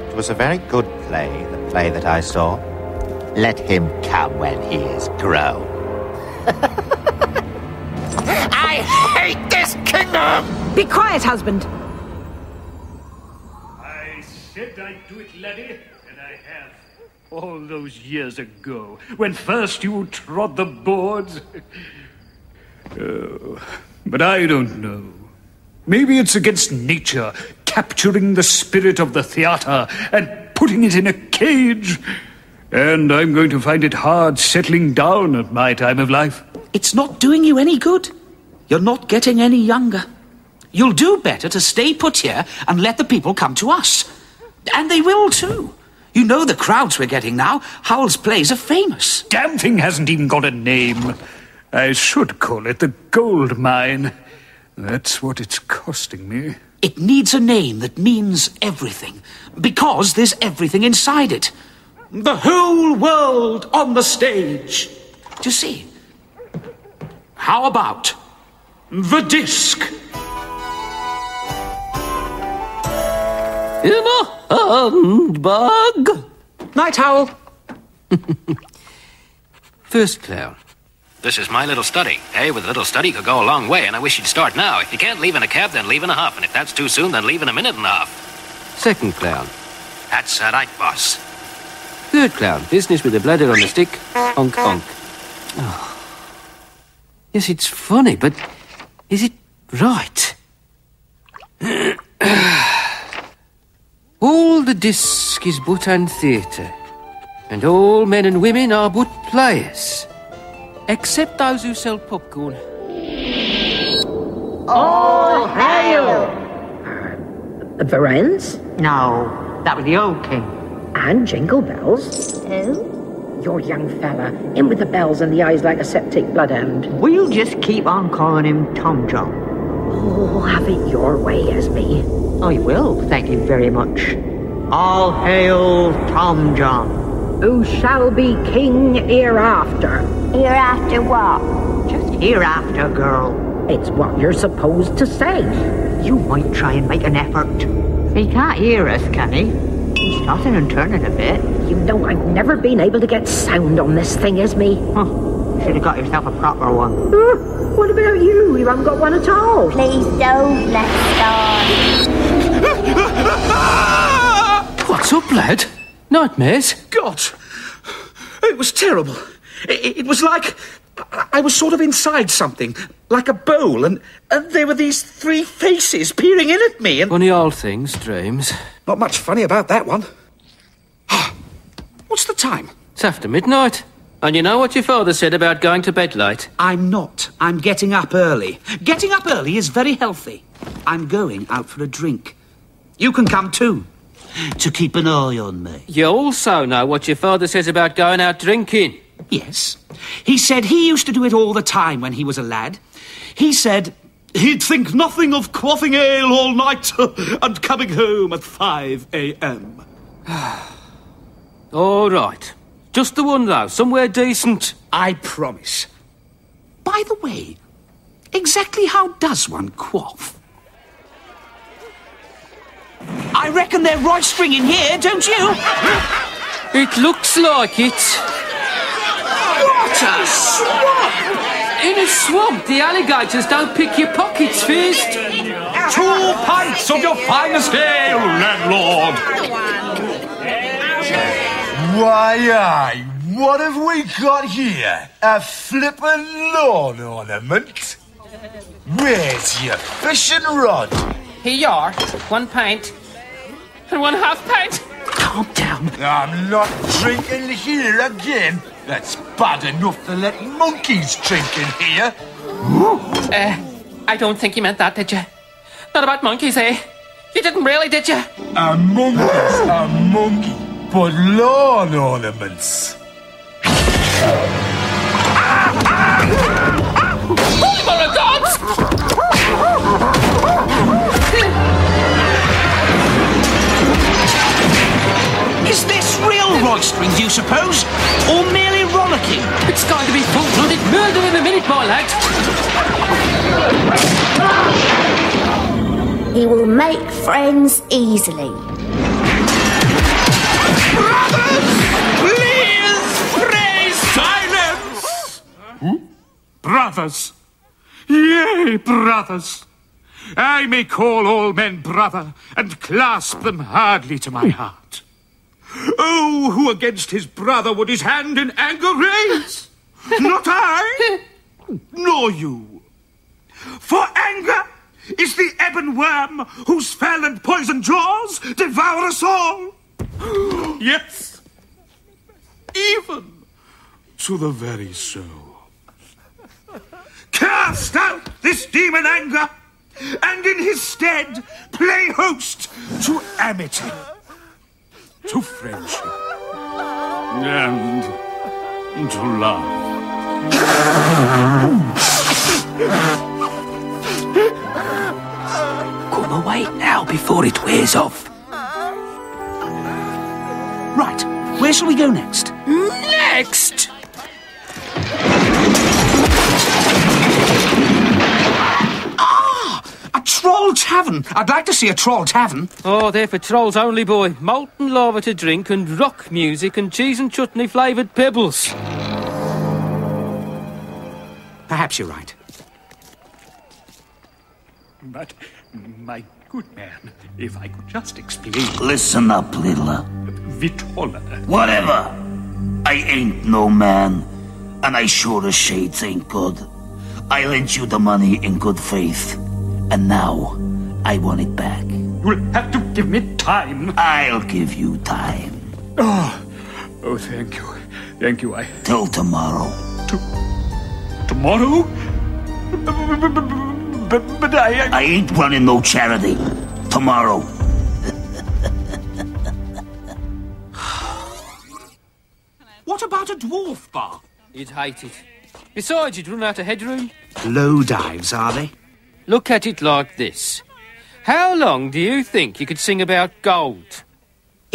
It was a very good play, the play that I saw. Let him come when he is grown. I hate this kingdom! Be quiet, husband. I said I'd do it, laddie, and I have. All those years ago, when first you trod the boards. Oh, but I don't know. Maybe it's against nature, capturing the spirit of the theatre and putting it in a cage. And I'm going to find it hard settling down at my time of life. It's not doing you any good. You're not getting any younger. You'll do better to stay put here and let the people come to us. And they will too. You know the crowds we're getting now. Howell's plays are famous. Damn thing hasn't even got a name. I should call it the gold mine. That's what it's costing me. It needs a name that means everything. Because there's everything inside it. The whole world on the stage. Do you see? How about the disc? In a handbag. Night, Howell. First clown. This is my little study. Hey, with a little study could go a long way, and I wish you'd start now. If you can't leave in a cab, then leave in a huff. And if that's too soon, then leave in a minute and a half. Second clown. That's right, boss. Third clown. Business with a bladder on a stick. Honk, honk. Oh. Yes, it's funny, but is it right? All the disc is but an theatre, and all men and women are but players, except those who sell popcorn. All hail! The Wrens? No, that was the old king. And Jingle Bells. Who? Your young fella, in with the bells and the eyes like a septic bloodhound. We'll just keep on calling him Tom John. Oh, have it your way, Esme. I will, thank you very much. All hail Tom John. Who shall be king hereafter? Hereafter what? Just hereafter, girl. It's what you're supposed to say. You might try and make an effort. He can't hear us, can he? He's tossing and turning a bit. You know I've never been able to get sound on this thing, Esme. Huh. Should have got yourself a proper one. What about you? You haven't got one at all. Please don't, let's start. What's up, lad? Nightmares? God, it was terrible. It was like I was sort of inside something, like a bowl, and there were these three faces peering in at me. And Funny old things, dreams. Not much funny about that one. What's the time? It's after midnight. And you know what your father said about going to bed late? I'm not. I'm getting up early. Getting up early is very healthy. I'm going out for a drink. You can come too. To keep an eye on me. You also know what your father says about going out drinking. Yes. He said he used to do it all the time when he was a lad. He said he'd think nothing of quaffing ale all night and coming home at 5 a.m. All right. Just the one, though. Somewhere decent. I promise. By the way, exactly how does one quaff? I reckon they're roistering in here, don't you? It looks like it. What a swamp! In a swamp, the alligators don't pick your pockets first. 2 pints of your finest ale, landlord. Why, what have we got here? A flippin' lawn ornament? Where's your fishing rod? Here you are. 1 pint. And 1/2 pint. Calm down. I'm not drinking here again. That's bad enough to let monkeys drink in here. I don't think you meant that, did you? Not about monkeys, eh? You didn't really, did you? A monkey's a monkey, but lawn ornaments. Holy mother of gods! Is this real roistering, do you suppose? Or merely rollicking? It's going to be full-blooded murder in a minute, my lad. He will make friends easily. Brothers! Please, pray silence! Brothers. Yea, brothers. I may call all men brother and clasp them hardly to my heart. Oh, who against his brother would his hand in anger raise? Not I, nor you. For anger is the ebon worm whose fell and poisoned jaws devour us all. Yes, even to the very soul. Cast out this demon anger, and in his stead play host to amity, to friendship, and to love. Come away now before it wears off. Right, where shall we go next? Next! A troll tavern. I'd like to see a troll tavern. Oh, they're for trolls only, boy. Molten lava to drink and rock music and cheese and chutney flavoured pebbles. Perhaps you're right. But, my good man, if I could just explain... Listen up, Littler. Vitola. Whatever. I ain't no man, and I sure as shades ain't good. I lent you the money in good faith, and now I want it back. You'll have to give me time. I'll give you time. Oh, thank you. Thank you, Till tomorrow. Tomorrow? But I ain't running no charity. Tomorrow. What about a dwarf bar? You'd hate it. Besides, you'd run out of headroom. Low dives, are they? Look at it like this. How long do you think you could sing about gold?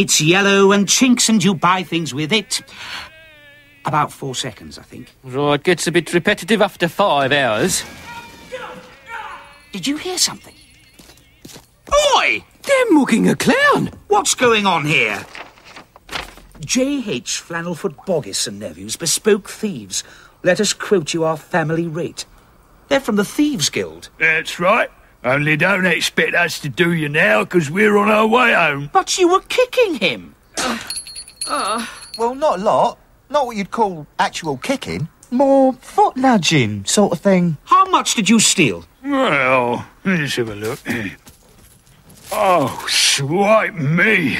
It's yellow and chinks and you buy things with it. About 4 seconds, I think. Right, gets a bit repetitive after 5 hours. Did you hear something? Oi! They're mugging a clown. What's going on here? J.H. Flannelfoot Boggis and Nephews, bespoke thieves. Let us quote you our family rate. They're from the Thieves Guild. That's right. Only don't expect us to do you now, because we're on our way home. But you were kicking him. Well, not a lot. Not what you'd call actual kicking. More foot nudging sort of thing. How much did you steal? Well, let's have a look. Oh, swipe me.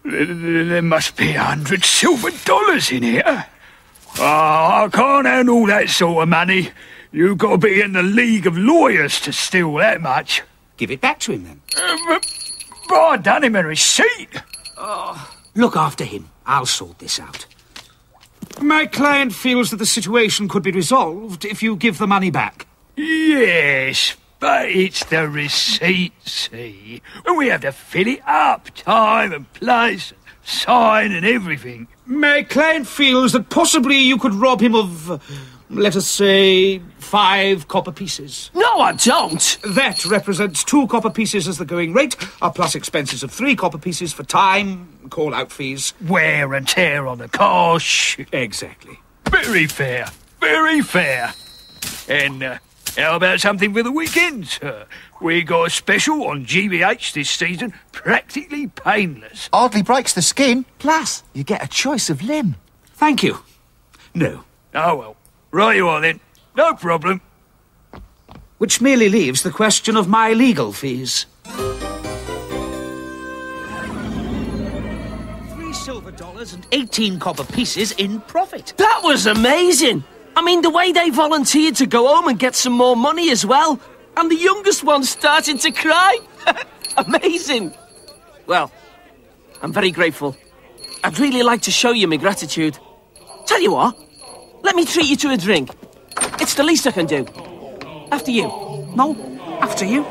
There must be $100 silver in here. Oh, I can't handle that sort of money. You've got to be in the League of Lawyers to steal that much. Give it back to him, then. But I done him a receipt. Look after him. I'll sort this out. My client feels that the situation could be resolved if you give the money back. Yes, but it's the receipt, see? And we have to fill it up, time and place, sign and everything. My client feels that possibly you could rob him of, let us say, 5 copper pieces. No, I don't. That represents 2 copper pieces as the going rate, plus expenses of 3 copper pieces for time, call-out fees. Wear and tear on the car. Exactly. Very fair, very fair. And how about something for the weekends? We got a special on GBH this season, practically painless. Hardly breaks the skin. Plus, you get a choice of limb. Thank you. No. Oh, well. Right you are, then. No problem. Which merely leaves the question of my legal fees. $3 silver and 18 copper pieces in profit. That was amazing. I mean, the way they volunteered to go home and get some more money as well. And the youngest one started to cry. Amazing. Well, I'm very grateful. I'd really like to show you my gratitude. Tell you what, let me treat you to a drink. It's the least I can do. After you. No, after you.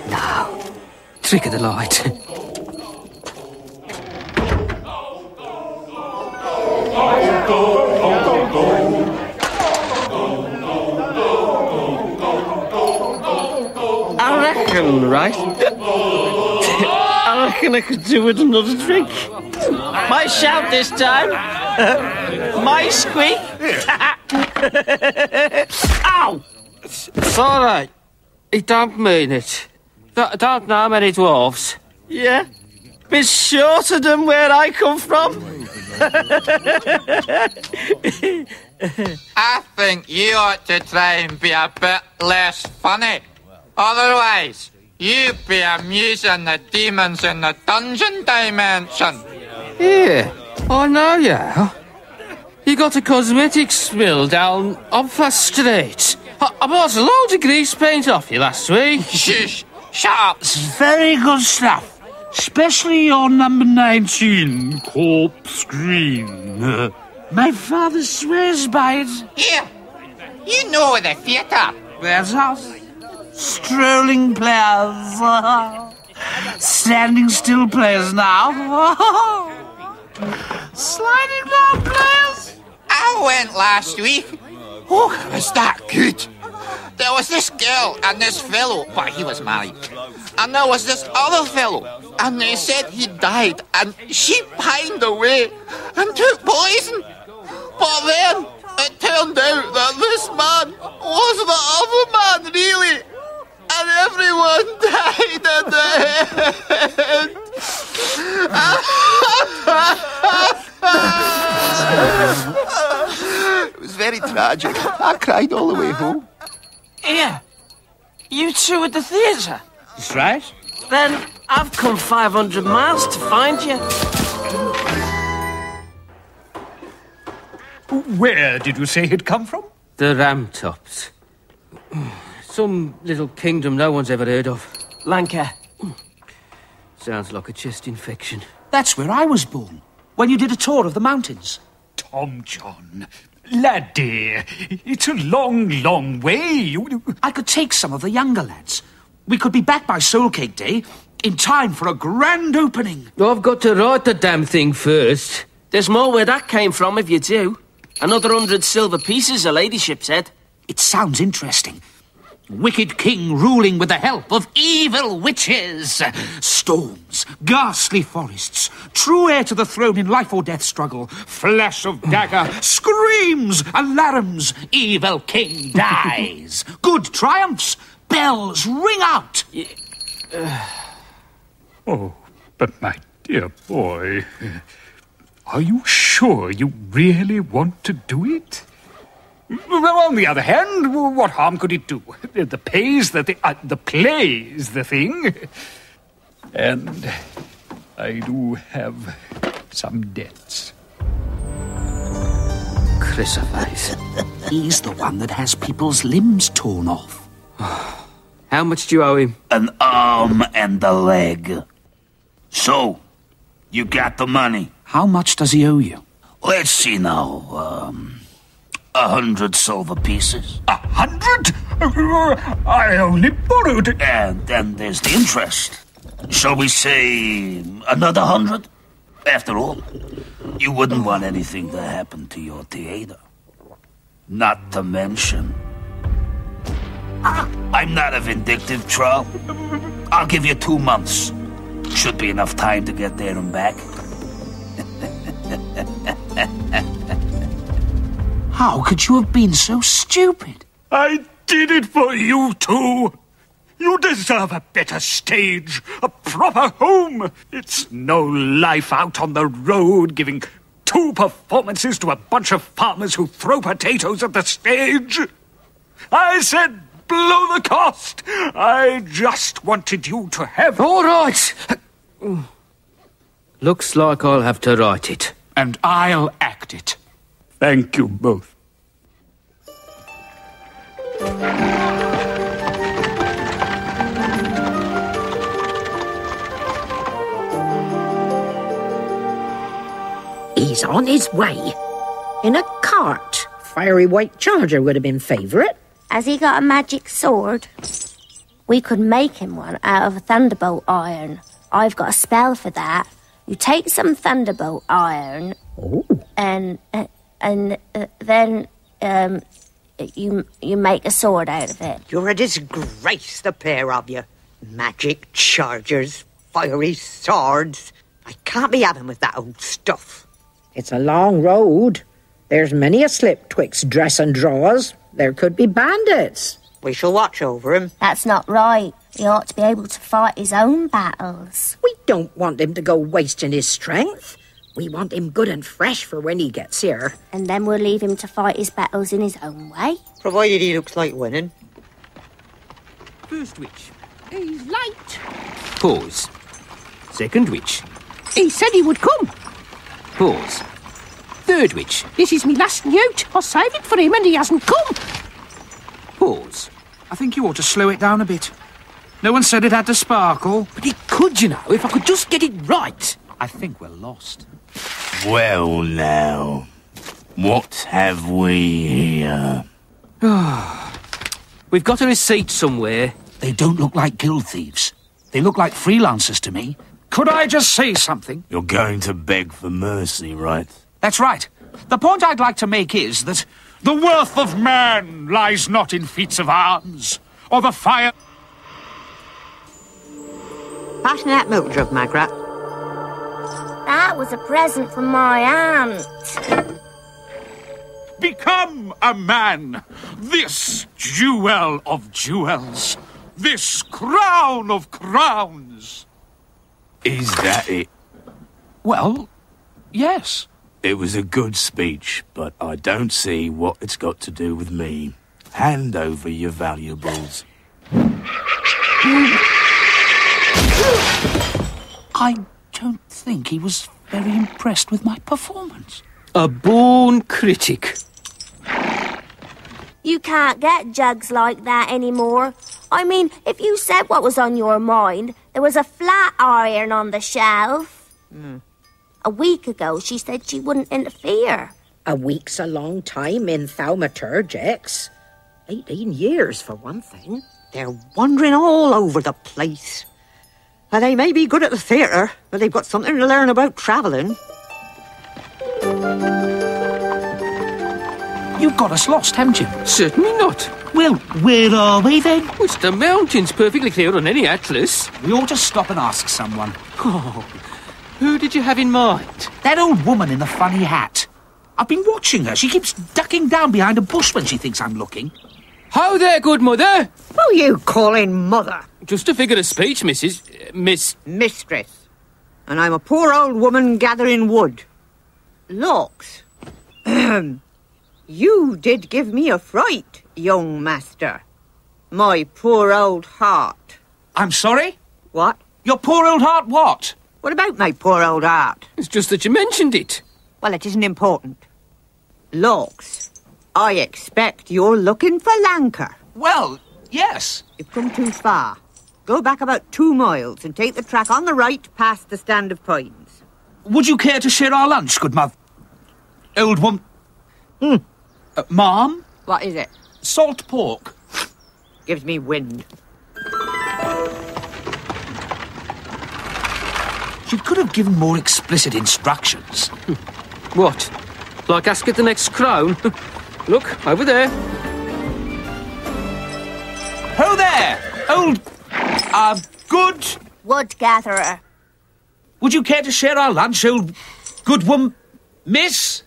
No. Trick of the light. I reckon, right? I reckon I could do with another drink. My shout this time. My squeak. Ow! It's all right. He don't mean it. Don't know many dwarves. Yeah? Bit shorter than where I come from. I think you ought to try and be a bit less funny. Otherwise, you'd be amusing the demons in the dungeon dimension. Yeah, I know you. You got a cosmetics mill down Opfer Street. I bought a load of grease paint off you last week. Shush! Shut up! It's very good stuff. Especially your number 19, Corpse Green. My father swears by it. Here, you know the theatre. There's us. Strolling players. Standing still players now. Sliding down players. I went last week. Oh, was that good? There was this girl and this fellow, but he was married. And there was this other fellow, and they said he died, and she pined away and took poison. But then it turned out that this man was the other man, really. And everyone died at the end. It was very tragic. I cried all the way home. Here, you two at the theatre? That's right. Then I've come 500 miles to find you. Where did you say he'd come from? The Ramtops. Some little kingdom no one's ever heard of. Lanka. Sounds like a chest infection. That's where I was born, when you did a tour of the mountains. Tom John, lad dear, it's a long, long way. I could take some of the younger lads. We could be back by Soul Cake Day in time for a grand opening. I've got to write the damn thing first. There's more where that came from if you do. Another 100 silver pieces, her ladyship said. It sounds interesting. Wicked king ruling with the help of evil witches. Storms, ghastly forests, true heir to the throne in life or death struggle, flash of dagger, screams, alarms, evil king dies. Good triumphs, bells ring out. Oh, but my dear boy, are you sure you really want to do it? Well, on the other hand, what harm could it do? The play's the thing. And I do have some debts. Crucifix. He's the one that has people's limbs torn off. How much do you owe him? An arm and a leg. So, you got the money. How much does he owe you? Let's see now, 100 silver pieces. 100? I only borrowed. And then there's the interest. Shall we say another 100? After all, you wouldn't want anything to happen to your theater. Not to mention... I'm not a vindictive troll. I'll give you 2 months. Should be enough time to get there and back. How could you have been so stupid? I did it for you two. You deserve a better stage, a proper home. It's no life out on the road giving 2 performances to a bunch of farmers who throw potatoes at the stage. I said blow the cost. I just wanted you to have... All right. Looks like I'll have to write it. And I'll act it. Thank you both. He's on his way. In a cart. Fiery white charger would have been favourite. Has he got a magic sword? We could make him one out of a thunderbolt iron. I've got a spell for that. You take some thunderbolt iron, and then you make a sword out of it. You're a disgrace, the pair of you. Magic chargers, fiery swords. I can't be having with that old stuff. It's a long road. There's many a slip twixt dress and drawers. There could be bandits. We shall watch over him. That's not right. He ought to be able to fight his own battles. We don't want him to go wasting his strength. We want him good and fresh for when he gets here. And then we'll leave him to fight his battles in his own way. Provided he looks like winning. First witch. He's late. Pause. Second witch. He said he would come. Pause. Third witch. This is me last newt. I saved it for him and he hasn't come. Pause. I think you ought to slow it down a bit. No one said it had to sparkle. But it could, you know, if I could just get it right. I think we're lost. Well, now, what have we here? We've got a receipt somewhere. They don't look like guild thieves. They look like freelancers to me. Could I just say something? You're going to beg for mercy, right? That's right. The point I'd like to make is that the worth of man lies not in feats of arms, or the fire... Pass me that milk jug, Magrat. That was a present from my aunt. Become a man. This jewel of jewels. This crown of crowns. Is that it? Well, yes. It was a good speech, but I don't see what it's got to do with me. Hand over your valuables. I don't think he was very impressed with my performance. A born critic. You can't get jugs like that anymore. I mean, if you said what was on your mind, there was a flat iron on the shelf. A week ago, she said she wouldn't interfere. A week's a long time in thaumaturgics. 18 years, for one thing. They're wandering all over the place. And they may be good at the theatre, but they've got something to learn about travelling. You've got us lost, haven't you? Certainly not. Well, where are we then? It's the mountains, perfectly clear on any atlas. We ought to stop and ask someone. Oh, who did you have in mind? That old woman in the funny hat. I've been watching her. She keeps ducking down behind a bush when she thinks I'm looking. How there, good mother? Who are you calling mother? Just a figure of speech, Mistress. And I'm a poor old woman gathering wood. Looks. You did give me a fright, young master. My poor old heart. I'm sorry? What? Your poor old heart what? What about my poor old heart? It's just that you mentioned it. Well, it isn't important. Looks, I expect you're looking for Lancre. Well, yes. You've come too far. Go back about 2 miles and take the track on the right past the stand of pines. Would you care to share our lunch, good mother? Old woman. Ma'am? What is it? Salt pork. Gives me wind. She could have given more explicit instructions. What? Like ask at the next crown? Look, over there. Ho there! Old... good... Wood gatherer. Would you care to share our lunch, old... good woman... miss?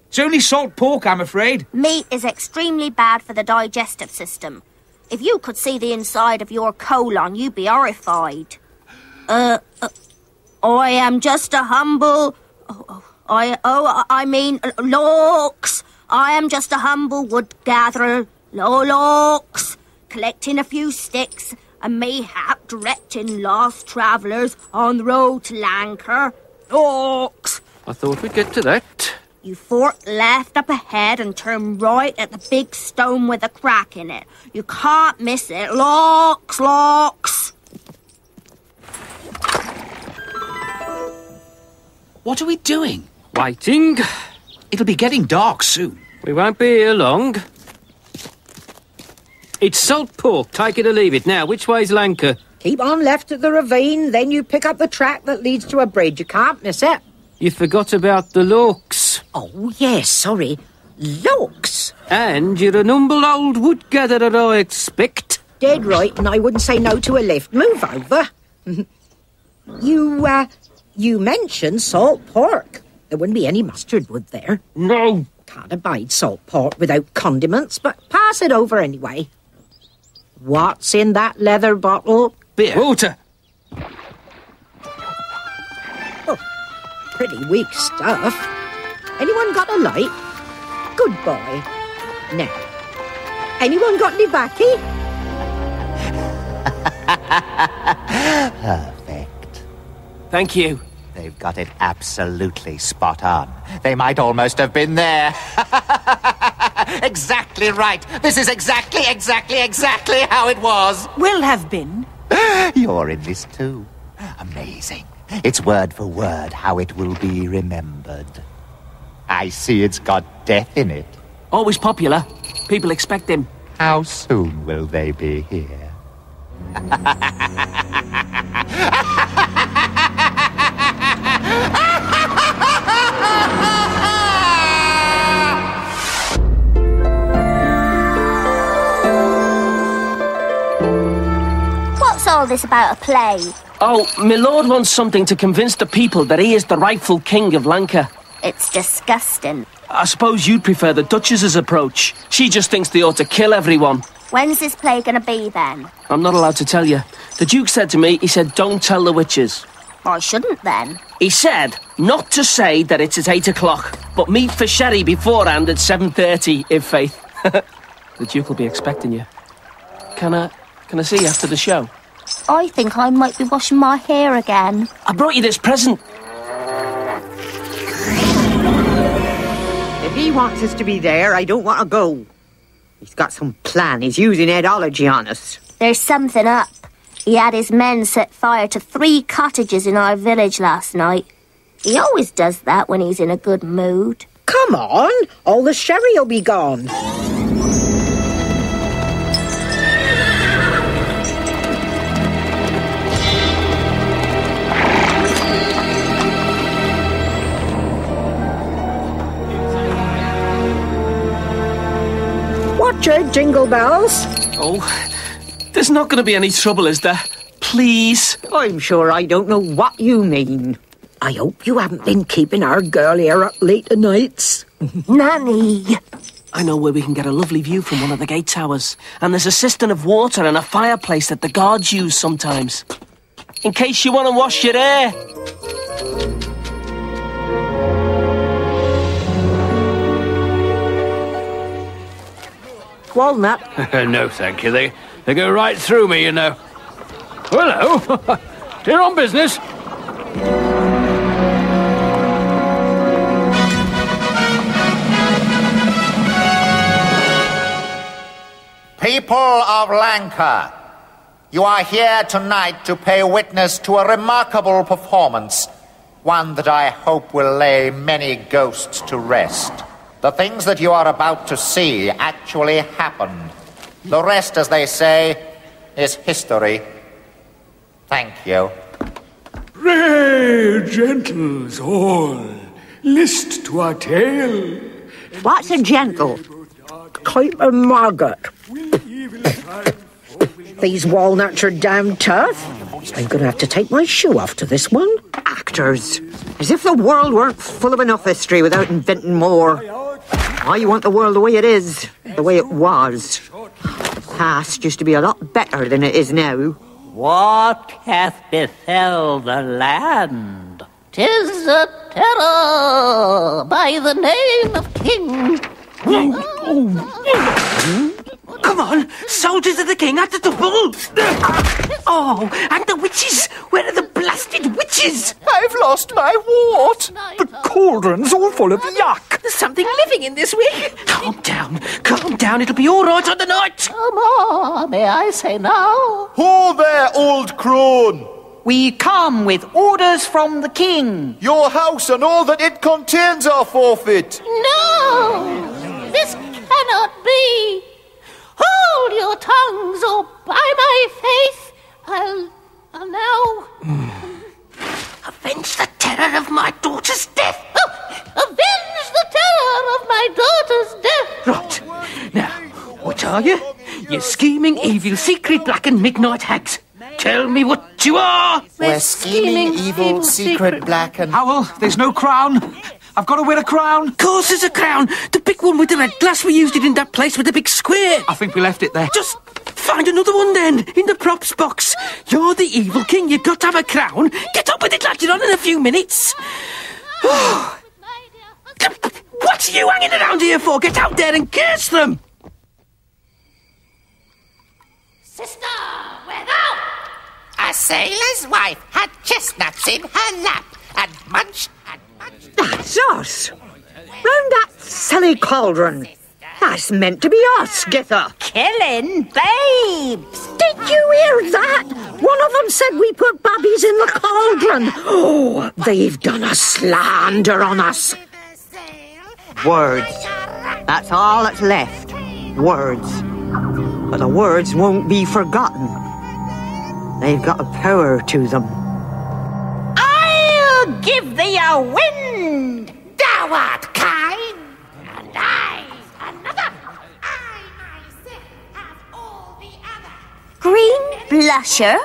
It's only salt pork, I'm afraid. Meat is extremely bad for the digestive system. If you could see the inside of your colon, you'd be horrified. I am just a humble... looks. I am just a humble wood gatherer. Looks. Collecting a few sticks and mayhap directing lost travellers on the road to Lancre. Looks. I thought we'd get to that. You fork left up ahead and turn right at the big stone with a crack in it. You can't miss it. Looks. What are we doing? Waiting. It'll be getting dark soon. We won't be here long. It's salt pork, take it or leave it. Now, which way's Lancre? Keep on left of the ravine, then you pick up the track that leads to a bridge. You can't miss it. You forgot about the looks. Oh, yes, sorry. Looks. And you're an humble old wood gatherer, I expect. Dead right, and I wouldn't say no to a lift. Move over. You mentioned salt pork. There wouldn't be any mustard, would there? No. Can't abide salt pork without condiments, but pass it over anyway. What's in that leather bottle? Beer. Water. Oh, pretty weak stuff. Anyone got a light? Good boy. Now, anyone got any baccy? Perfect. Thank you. They've got it absolutely spot on. They might almost have been there. Exactly right. This is exactly how it was. Will have been. You're in this too. Amazing. It's word for word how it will be remembered. I see it's got death in it. Always popular. People expect him. How soon will they be here? What's all this about a play? Oh, my lord wants something to convince the people that he is the rightful king of Lancre. It's disgusting. I suppose you'd prefer the Duchess's approach. She just thinks they ought to kill everyone. When's this play going to be, then? I'm not allowed to tell you. The Duke said to me, he said, don't tell the witches. I shouldn't, then. He said not to say that it's at 8 o'clock, but meet for sherry beforehand at 7:30, if faith. The Duke will be expecting you. Can I see you after the show? I think I might be washing my hair again. I brought you this present. If he wants us to be there, I don't want to go. He's got some plan. He's using etymology on us. There's something up. He had his men set fire to 3 cottages in our village last night. He always does that when he's in a good mood. Come on, all the sherry will be gone. Pratchett, Jingle Bells. Oh, there's not going to be any trouble, is there? Please. I'm sure I don't know what you mean. I hope you haven't been keeping our girl here up late o' nights. Nanny. I know where we can get a lovely view from one of the gate towers. And there's a cistern of water and a fireplace that the guards use sometimes. In case you want to wash your hair. Walnut. No, thank you. They go right through me, you know. Hello. You're on business. People of Lancre, you are here tonight to pay witness to a remarkable performance, one that I hope will lay many ghosts to rest. The things that you are about to see actually happened. The rest, as they say, is history. Thank you. Pray, gentles all, list to our tale. What's a gentle? Type of maggot. These walnuts are damn tough. I'm going to have to take my shoe off to this one. Actors. As if the world weren't full of enough history without inventing more. I want the world the way it is, the way it was. Past used to be a lot better than it is now. What hath befell the land? 'Tis a terror by the name of King. Come on, soldiers of the king at the double. Oh, and the witches. Where are the blasted witches? I've lost my wart. The cauldron's all full of yuck. There's something living in this wig. Calm down, it'll be all right on the night. Come on, may I say now? Ho there, old crone. We come with orders from the king. Your house and all that it contains are forfeit. No! This cannot be! Hold your tongues, or by my faith, I'll now... Avenge the terror of my daughter's death! Oh, avenge the terror of my daughter's death! Right. Now, what are you? You scheming, evil, secret, black and midnight hags. Tell me what you are! We're scheming, evil, secret, black and... Howell, there's no crown. I've got to wear a crown. Of course there's a crown. The big one with the red glass. We used it in that place with the big square. I think we left it there. Just find another one then, in the props box. You're the evil king. You've got to have a crown. Get up with it, lad. You're on in a few minutes. What are you hanging around here for? Get out there and curse them. Sister, where thou? A sailor's wife had chestnuts in her lap and munched and munched. That's us. Round that silly cauldron. That's meant to be us, Gither. Killing babes. Did you hear that? One of them said we put babbies in the cauldron. Oh, they've done a slander on us. Words. That's all that's left. Words. But the words won't be forgotten. They've got a power to them. I'll give thee a wind. Thou art kind, and I another. I myself have all the other. Green blusher?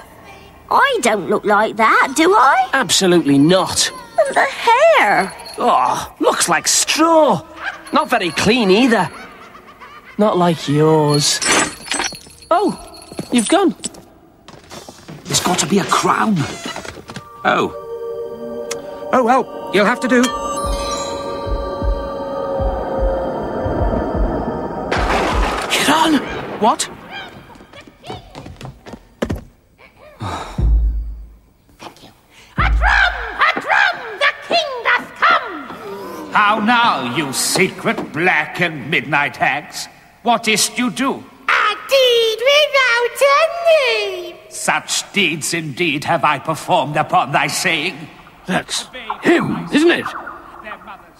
I don't look like that, do I? Absolutely not. And the hair? Oh, looks like straw. Not very clean either. Not like yours. Oh, you've gone. There's got to be a crown. Oh, well, you'll have to do. Get on. What? The king doth come. How now, you secret black and midnight hags? What is't you do? A deed without a name. Such deeds indeed have I performed upon thy saying. That's him, isn't it?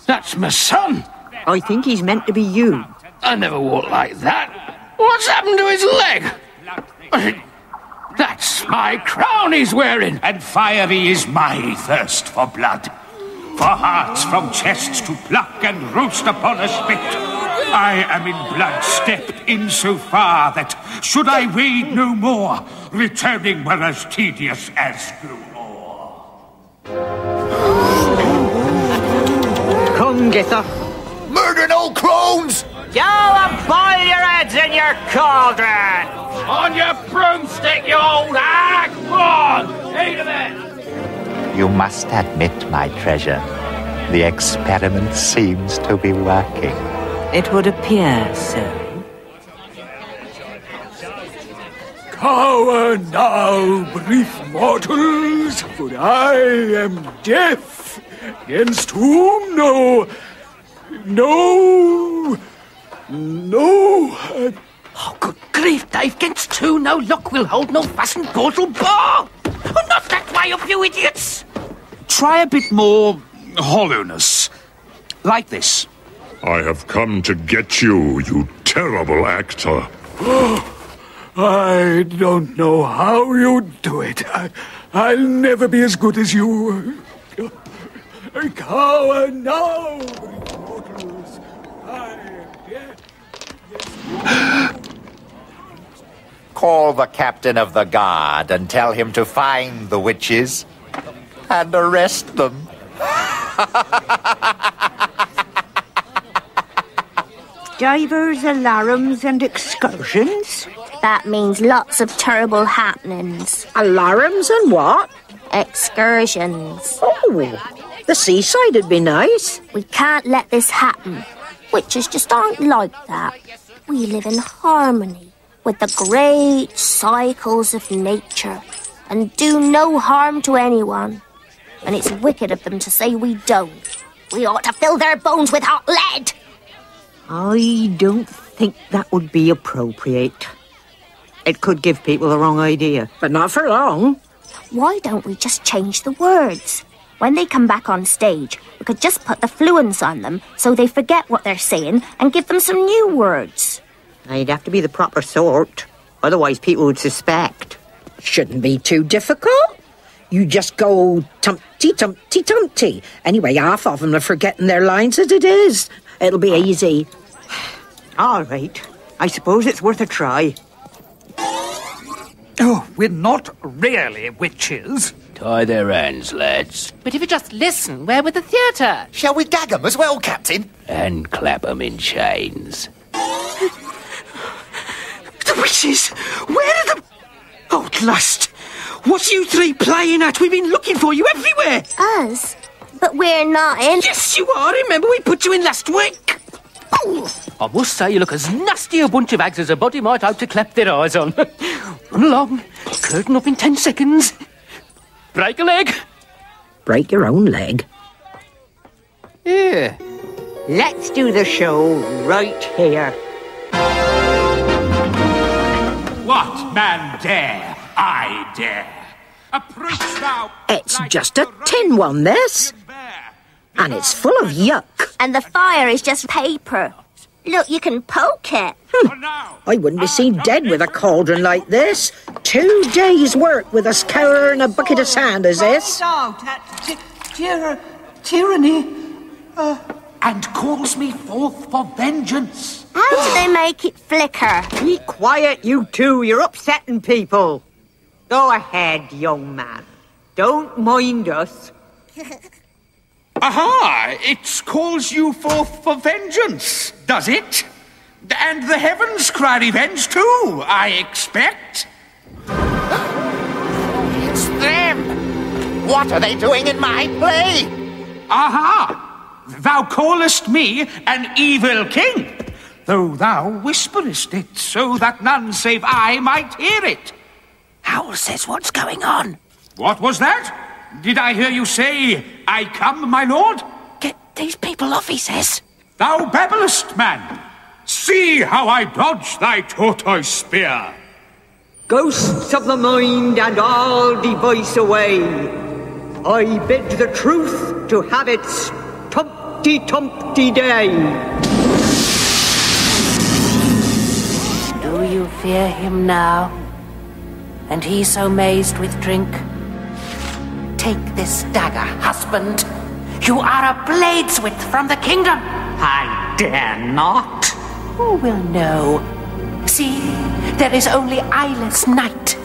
That's my son. I think he's meant to be you. I never walked like that. What's happened to his leg? That's my crown he's wearing. And fiery is my thirst for blood. For hearts from chests to pluck and roast upon a spit. I am in blood stepped in so far that, should I wade no more, returning were as tedious as no more. Come, Gither. Murdering old crones! Go and boil your heads in your cauldron! On your broomstick, you old hag! Go on! Eat of it! You must admit, my treasure, the experiment seems to be working. It would appear so. Cower now, brief mortals, for I am deaf, against whom no... Oh, good grief, Dave, against two, no luck will hold no fastened portal bar! Oh, not that way up, you idiots! Try a bit more hollowness. Like this. I have come to get you, you terrible actor. I don't know how you do it. I'll never be as good as you. Cower now, mortals. Call the captain of the guard and tell him to find the witches and arrest them. Divers, alarums and excursions? That means lots of terrible happenings. Alarums and what? Excursions. Oh, the seaside would be nice. We can't let this happen. Witches just aren't like that. We live in harmony with the great cycles of nature and do no harm to anyone. And it's wicked of them to say we don't. We ought to fill their bones with hot lead. I don't think that would be appropriate. It could give people the wrong idea. But not for long. Why don't we just change the words? When they come back on stage, we could just put the fluence on them so they forget what they're saying and give them some new words. They'd have to be the proper sort. Otherwise people would suspect. Shouldn't be too difficult. You just go tumpty, tumpty, tumpty. Anyway, half of them are forgetting their lines as it is. It'll be easy. All right. I suppose it's worth a try. Oh, we're not really witches. Tie their hands, lads. But if you just listen, where would the theatre? Shall we gag 'em as well, Captain? And clap 'em in chains. The witches! Where are the... Oh, at last! What are you three playing at? We've been looking for you everywhere! Us? But we're not in... Yes, you are! Remember we put you in last week? I must say you look as nasty a bunch of hags as a body might hope to clap their eyes on. Run along. Curtain up in 10 seconds. Break a leg. Break your own leg? Yeah. Let's do the show right here. What man dare? I dare. Approach now. It's just a tin one, this. And it's full of yuck. And the fire is just paper. Look, you can poke it. I wouldn't be seen dead with a cauldron like this. 2 days' work with a scourer and a bucket of sand as this. Tyranny. And calls me forth for vengeance. How do they make it flicker? Be quiet, you two. You're upsetting people. Go ahead, young man. Don't mind us. Aha! It calls you forth for vengeance, does it? And the heavens cry revenge too, I expect. It's them! What are they doing in my play? Aha! Thou callest me an evil king, though thou whisperest it so that none save I might hear it. Owl says what's going on. What was that? Did I hear you say, I come, my lord? Get these people off, he says. Thou babblest, man. See how I dodge thy tortoise spear. Ghosts of the mind and all device away. I bid the truth to have its tumpty-tumpty day. Do you fear him now? And he so mazed with drink? Take this dagger, husband. You are a blade's width from the kingdom. I dare not. Who will know? See, there is only eyeless night.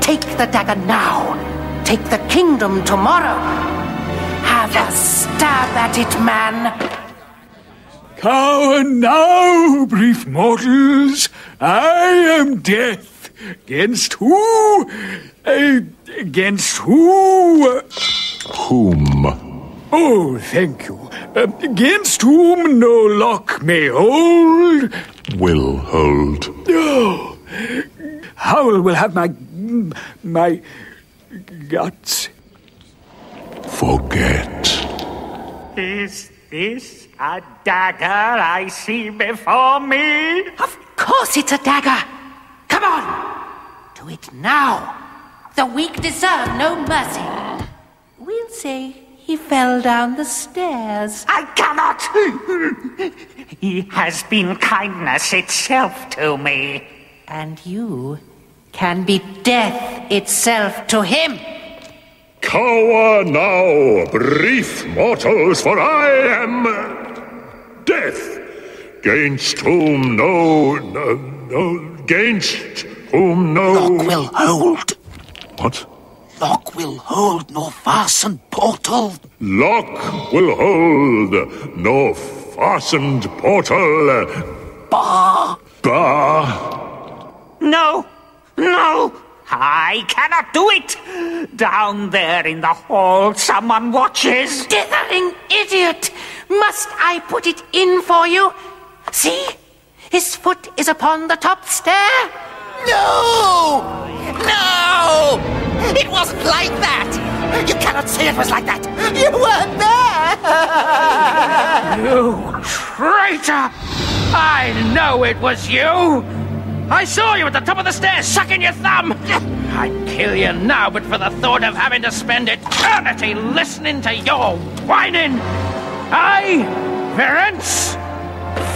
Take the dagger now. Take the kingdom tomorrow. Have a stab at it, man. Cower now, brief mortals. I am death. Against who? Against who? Whom? Oh, thank you. Against whom no lock may hold. Will hold. Oh, Howl will have my guts. Forget. Is this a dagger I see before me? Of course it's a dagger. Come on. Do it now. The weak deserve no mercy. We'll say he fell down the stairs. I cannot! He has been kindness itself to me. And you can be death itself to him. Cower now, brief mortals, for I am death. Gainst whom gainst whom no... Lock will hold. What? Lock will hold, no fastened portal. Lock will hold, no fastened portal. Bar. Bar. No! I cannot do it! Down there in the hall, someone watches. Dithering idiot! Must I put it in for you? See? His foot is upon the top stair. No! It wasn't like that! You cannot say it was like that! You weren't there! You traitor! I know it was you! I saw you at the top of the stairs sucking your thumb! I'd kill you now but for the thought of having to spend eternity listening to your whining! I, Virence,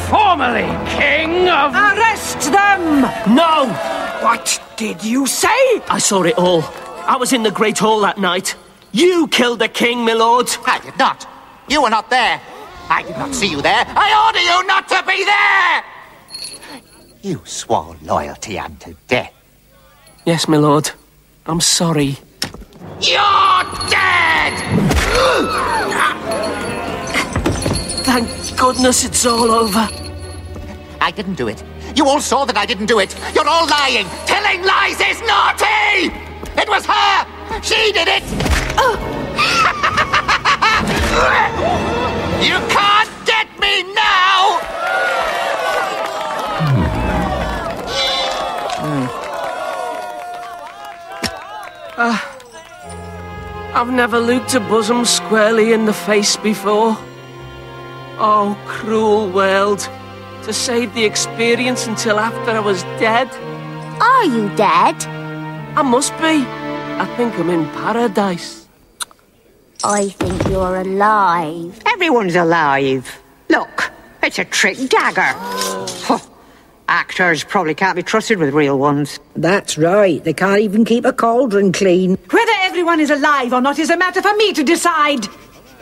formerly king of... Arrest them! No! What did you say? I saw it all. I was in the Great Hall that night. You killed the king, my lord. I did not. You were not there. I did not see you there. I order you not to be there! You swore loyalty unto death. Yes, my lord. I'm sorry. You're dead! Thank goodness it's all over. I didn't do it. You all saw that I didn't do it. You're all lying. Telling lies is naughty! It was her! She did it! You can't get me now! I've never looked a bosom squarely in the face before. Oh, cruel world. To save the experience until after I was dead. Are you dead? I must be. I think I'm in paradise. I think you're alive. Everyone's alive. Look, it's a trick dagger. Actors probably can't be trusted with real ones. That's right. They can't even keep a cauldron clean. Whether everyone is alive or not is a matter for me to decide.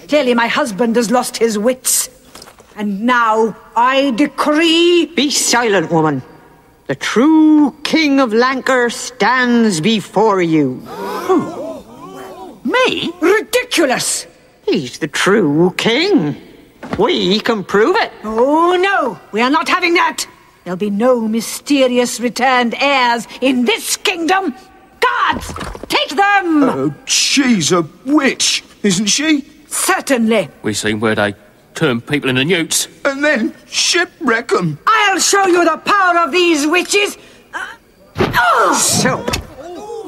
Clearly my husband has lost his wits. And now I decree... Be silent, woman. The true King of Lancre stands before you. Who? Me? Ridiculous! He's the true king. We can prove it. Oh, no. We are not having that. There'll be no mysterious returned heirs in this kingdom. Guards, take them! She's a witch, isn't she? Certainly. We seen where they turn people into newts. And then shipwreck them. I'll show you the power of these witches. So,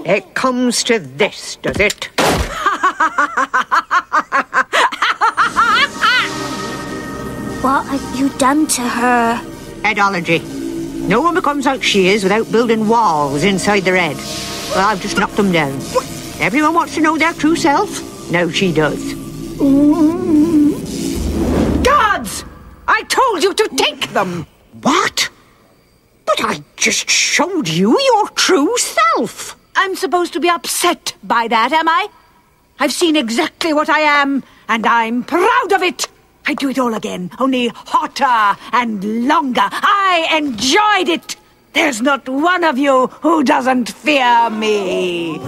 it comes to this, does it? What have you done to her? Headology. No one becomes like she is without building walls inside their head. Well, I've just knocked them down. Everyone wants to know their true self. Now she does. Guards! I told you to take them! What? But I just showed you your true self. I'm supposed to be upset by that, am I? I've seen exactly what I am, and I'm proud of it. I'd do it all again, only hotter and longer. I enjoyed it. There's not one of you who doesn't fear me.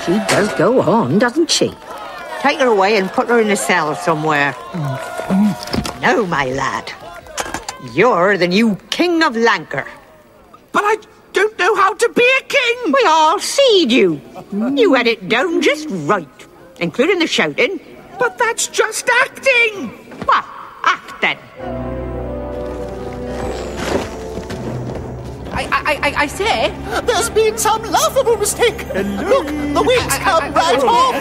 She does go on, doesn't she? Take her away and put her in a cell somewhere. No, my lad. You're the new King of Lancre. But I don't know how to be a king. We all seed you. You had it down just right, including the shouting. But that's just acting. What? Act then. I say... There's been some laughable mistake. Look, the wings come right off.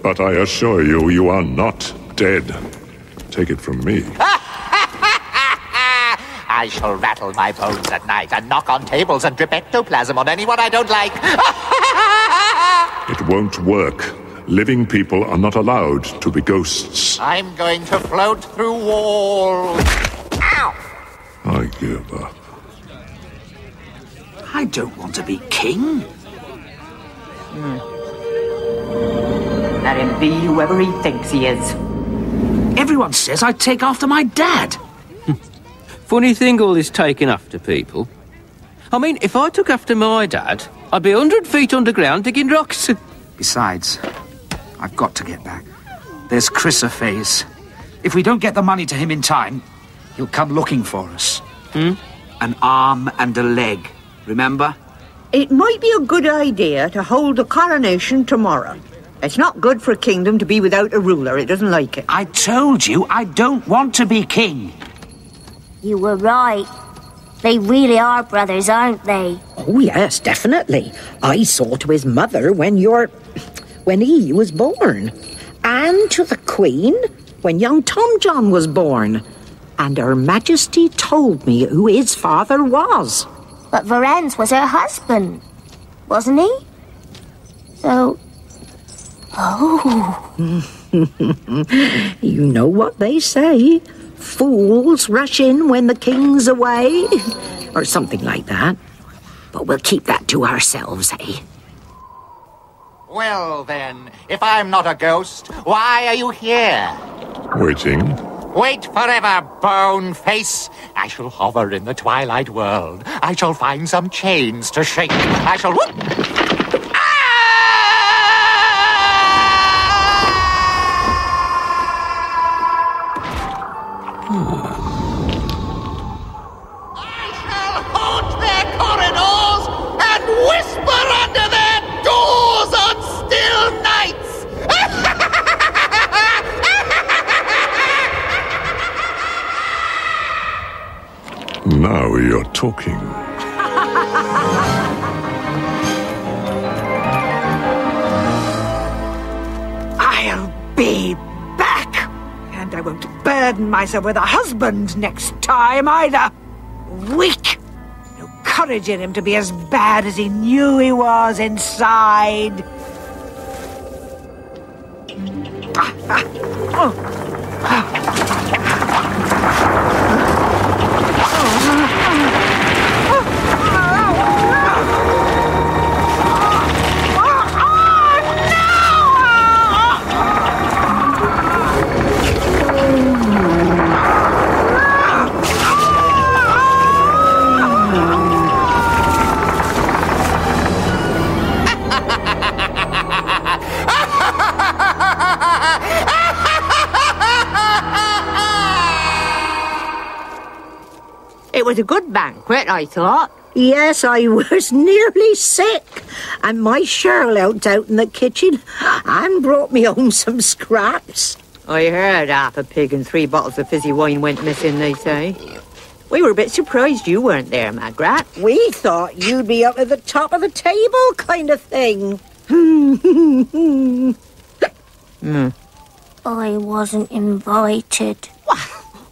But I assure you, you are not dead. Take it from me. I shall rattle my bones at night and knock on tables and drip ectoplasm on anyone I don't like. It won't work. Living people are not allowed to be ghosts. I'm going to float through walls. Ow! I give up. I don't want to be king. Let him be whoever he thinks he is. Everyone says I take after my dad. Funny thing, all this taking after people. I mean, if I took after my dad, I'd be 100 feet underground digging rocks. Besides, I've got to get back. There's Chrysophanes. If we don't get the money to him in time, he'll come looking for us. An arm and a leg, remember? It might be a good idea to hold the coronation tomorrow. It's not good for a kingdom to be without a ruler. It doesn't like it. I told you I don't want to be king. You were right. They really are brothers, aren't they? Oh, yes, definitely. I saw to his mother when he was born. And to the Queen when young Tom John was born. And Her Majesty told me who his father was. But Varennes was her husband, wasn't he? So... Oh. You know what they say. Fools rush in when the king's away. Or something like that. But we'll keep that to ourselves, eh? Well, then, if I'm not a ghost, why are you here? Waiting. Wait forever, bone face. I shall hover in the twilight world. I shall find some chains to shake. I shall... Whisper under their doors on still nights! Now you're talking. I'll be back. And I won't burden myself with a husband next time either. Weak. No courage in him to be as bad as he knew he was inside. It was a good banquet, I thought. Yes, I was nearly sick. And my Charlotte's out in the kitchen and brought me home some scraps. I heard half a pig and 3 bottles of fizzy wine went missing, they say. We were a bit surprised you weren't there, Magrat. We thought you'd be up at the top of the table kind of thing. I wasn't invited.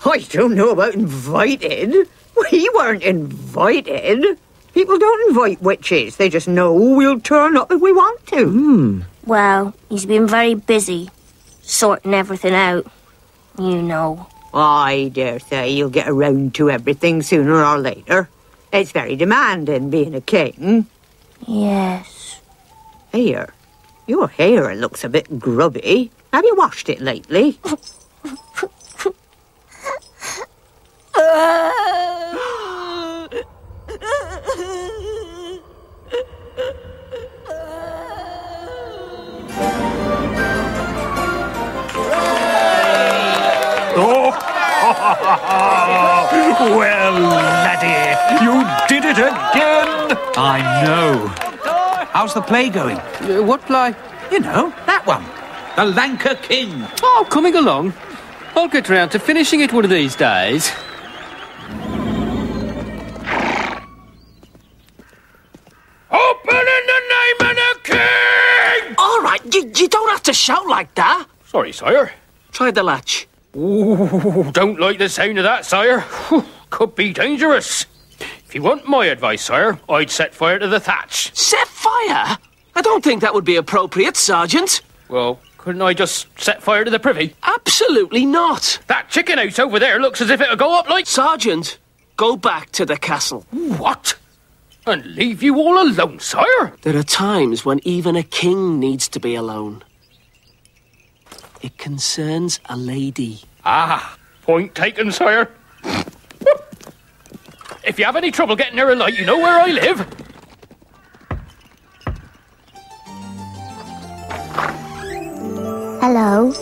I don't know about invited. We weren't invited. People don't invite witches. They just know we'll turn up if we want to. Well, he's been very busy, sorting everything out. You know. I dare say you'll get around to everything sooner or later. It's very demanding, being a king. Yes. Here, Your hair looks a bit grubby. Have you washed it lately? Well, laddie, you did it again. I know. How's the play going? What play? You know, that one. The Lanka King. Oh, coming along. I'll get round to finishing it one of these days. Open in the name of the king! All right, you don't have to shout like that. Sorry, sire. Try the latch. Ooh, don't like the sound of that, sire. Could be dangerous. If you want my advice, sire, I'd set fire to the thatch. Set fire? I don't think that would be appropriate, Sergeant. Well, couldn't I just set fire to the privy? Absolutely not. That chicken house over there looks as if it'll go up like... Sergeant, go back to the castle. What? And leave you all alone, sire? There are times when even a king needs to be alone. It concerns a lady. Ah, point taken, sire. If you have any trouble getting there alight, you know where I live. Hello.